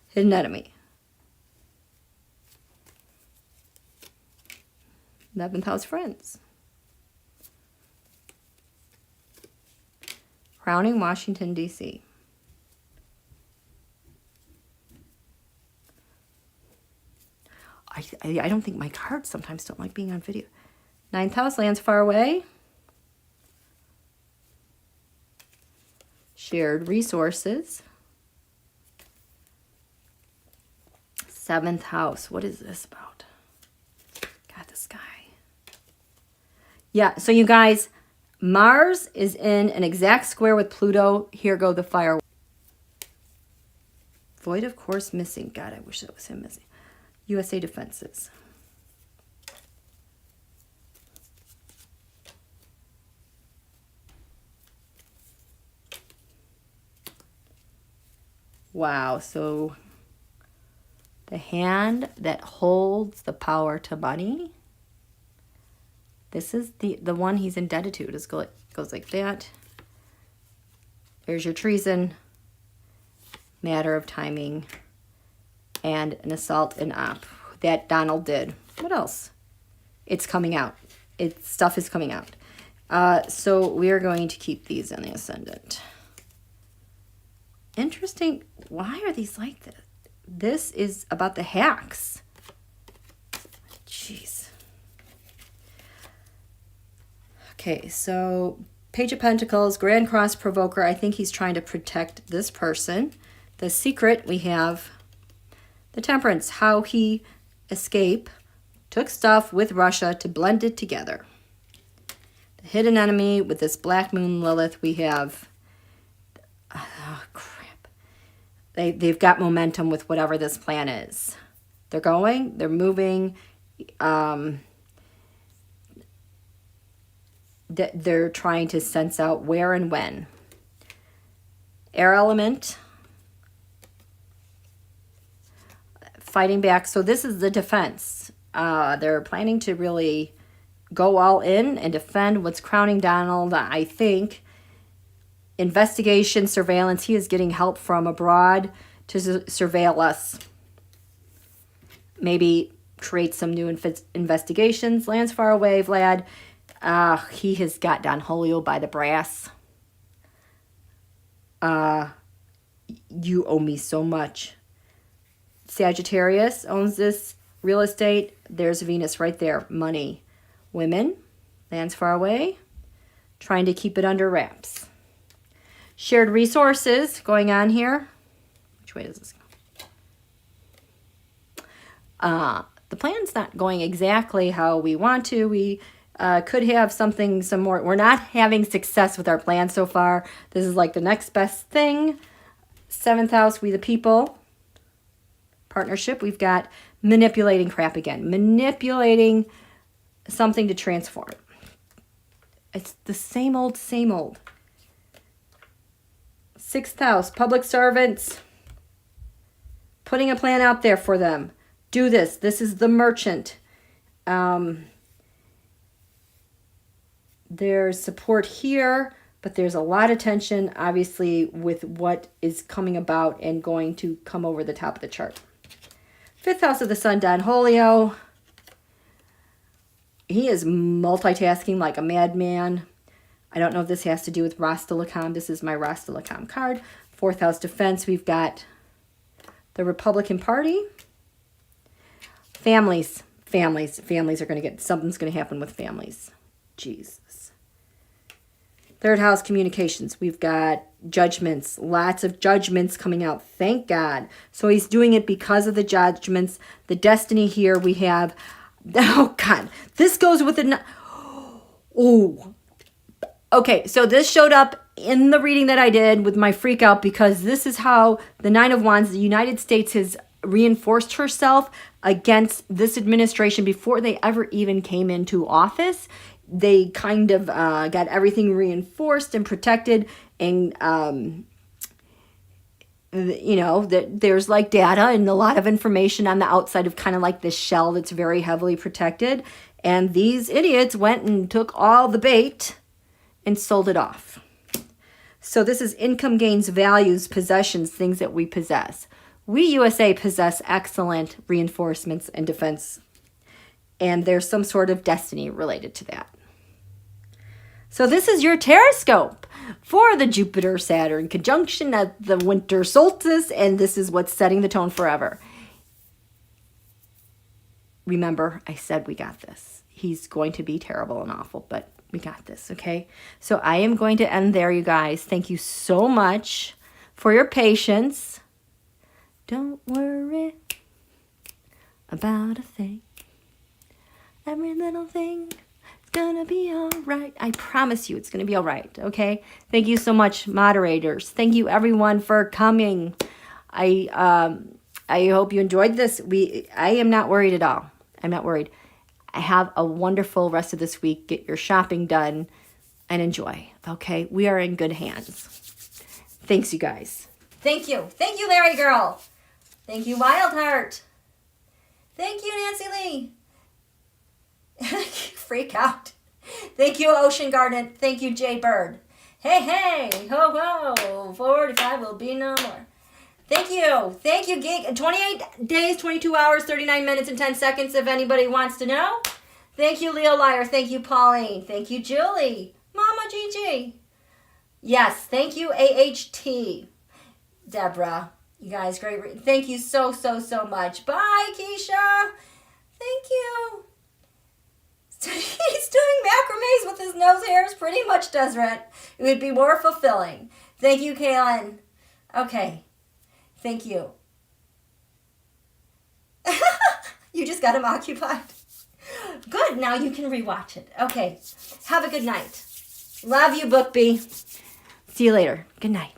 Hidden enemy. 11th house friends. Crowning Washington, D.C. I don't think my cards sometimes don't like being on video. 9th house, lands far away. Shared resources. 7th house. What is this about? God, this guy. Yeah, so you guys, Mars is in an exact square with Pluto. Here go the fireworks. Void of course missing. God, I wish that was him missing. USA defenses. Wow, so the hand that holds the power to money, this is the one he's indebted to. It just goes like that. There's your treason, matter of timing, and an assault and op that Donald did. What else? It's coming out. Stuff is coming out. So we are going to keep these in the ascendant. Interesting. Why are these like this? This is about the hacks. Jeez. Okay, so Page of Pentacles, Grand Cross Provoker. I think he's trying to protect this person. The Secret, we have the Temperance. How he took stuff with Russia to blend it together. The Hidden Enemy with this Black Moon Lilith, we have... Oh, crap. They've got momentum with whatever this plan is. They're going, they're moving. They're trying to sense out where and when. Air element. Fighting back. So this is the defense. They're planning to really go all in and defend what's crowning Donald, I think. Investigation, surveillance. He is getting help from abroad to surveil us. Maybe create some new investigations. Lands far away, Vlad. He has got donholio by the brass. You owe me so much. Sagittarius owns this real estate. There's Venus right there. Money. Women. Lands far away. Trying to keep it under wraps. Shared resources going on here. Which way does this go? The plan's not going exactly how we want to. We could have some more. We're not having success with our plan so far. This is like the next best thing. 7th house, we the people. Partnership, we've got manipulating crap again. Manipulating something to transform. It's the same old, same old. 6th house, public servants. Putting a plan out there for them. Do this. This is the merchant. There's support here, but there's a lot of tension, obviously, with what is coming about and going to come over the top of the chart. 5th house of the sun, donholio. He is multitasking like a madman. I don't know if this has to do with Rostalacom. This is my Rostalacom card. 4th house defense. We've got the Republican Party. Families. Families are going to get... Something's going to happen with families. Jesus. 3rd house communications. We've got judgments. Lots of judgments coming out. Thank God. So he's doing it because of the judgments. The destiny here we have... Oh, God. This goes with the... Oh... Okay, so this showed up in the reading that I did with my freak out because this is how the 9 of Wands, the United States has reinforced herself against this administration before they ever even came into office. They kind of got everything reinforced and protected, and you know, there's like data and a lot of information on the outside of kind of like this shell that's very heavily protected, and these idiots went and took all the bait and sold it off. So this is income gains, values, possessions, things that we possess. We USA possess excellent reinforcements and defense, and there's some sort of destiny related to that. So this is your Terrascope for the Jupiter Saturn conjunction at the winter solstice, and this is what's setting the tone forever. Remember, I said we got this. He's going to be terrible and awful, but we got this, okay? So I am going to end there, you guys. Thank you so much for your patience. Don't worry about a thing. Every little thing gonna be all right. I promise you it's gonna be all right, okay? Thank you so much, moderators. Thank you, everyone, for coming. I hope you enjoyed this. I am not worried at all. I'm not worried. Have a wonderful rest of this week. Get your shopping done and enjoy, okay? We are in good hands. Thanks, you guys. Thank you. Thank you, Larry Girl. Thank you, Wildheart. Thank you, Nancy Lee. Freak out. Thank you, Ocean Garden. Thank you, Jay Bird. Hey, hey, ho, ho. 45 will be no more. Thank you. Thank you, Gig. 28 days, 22 hours, 39 minutes, and 10 seconds, if anybody wants to know. Thank you, Leo Liar. Thank you, Pauline. Thank you, Julie. Mama Gigi. Yes, thank you, AHT. Deborah. You guys, great. Thank you so, so, so much. Bye, Keisha. Thank you. He's doing macrames with his nose hairs. Pretty much, Deseret. It would be more fulfilling. Thank you, Kaylin. Okay. Thank you. You just got him occupied. Good. Now you can rewatch it. Okay. Have a good night. Love you, Book B. See you later. Good night.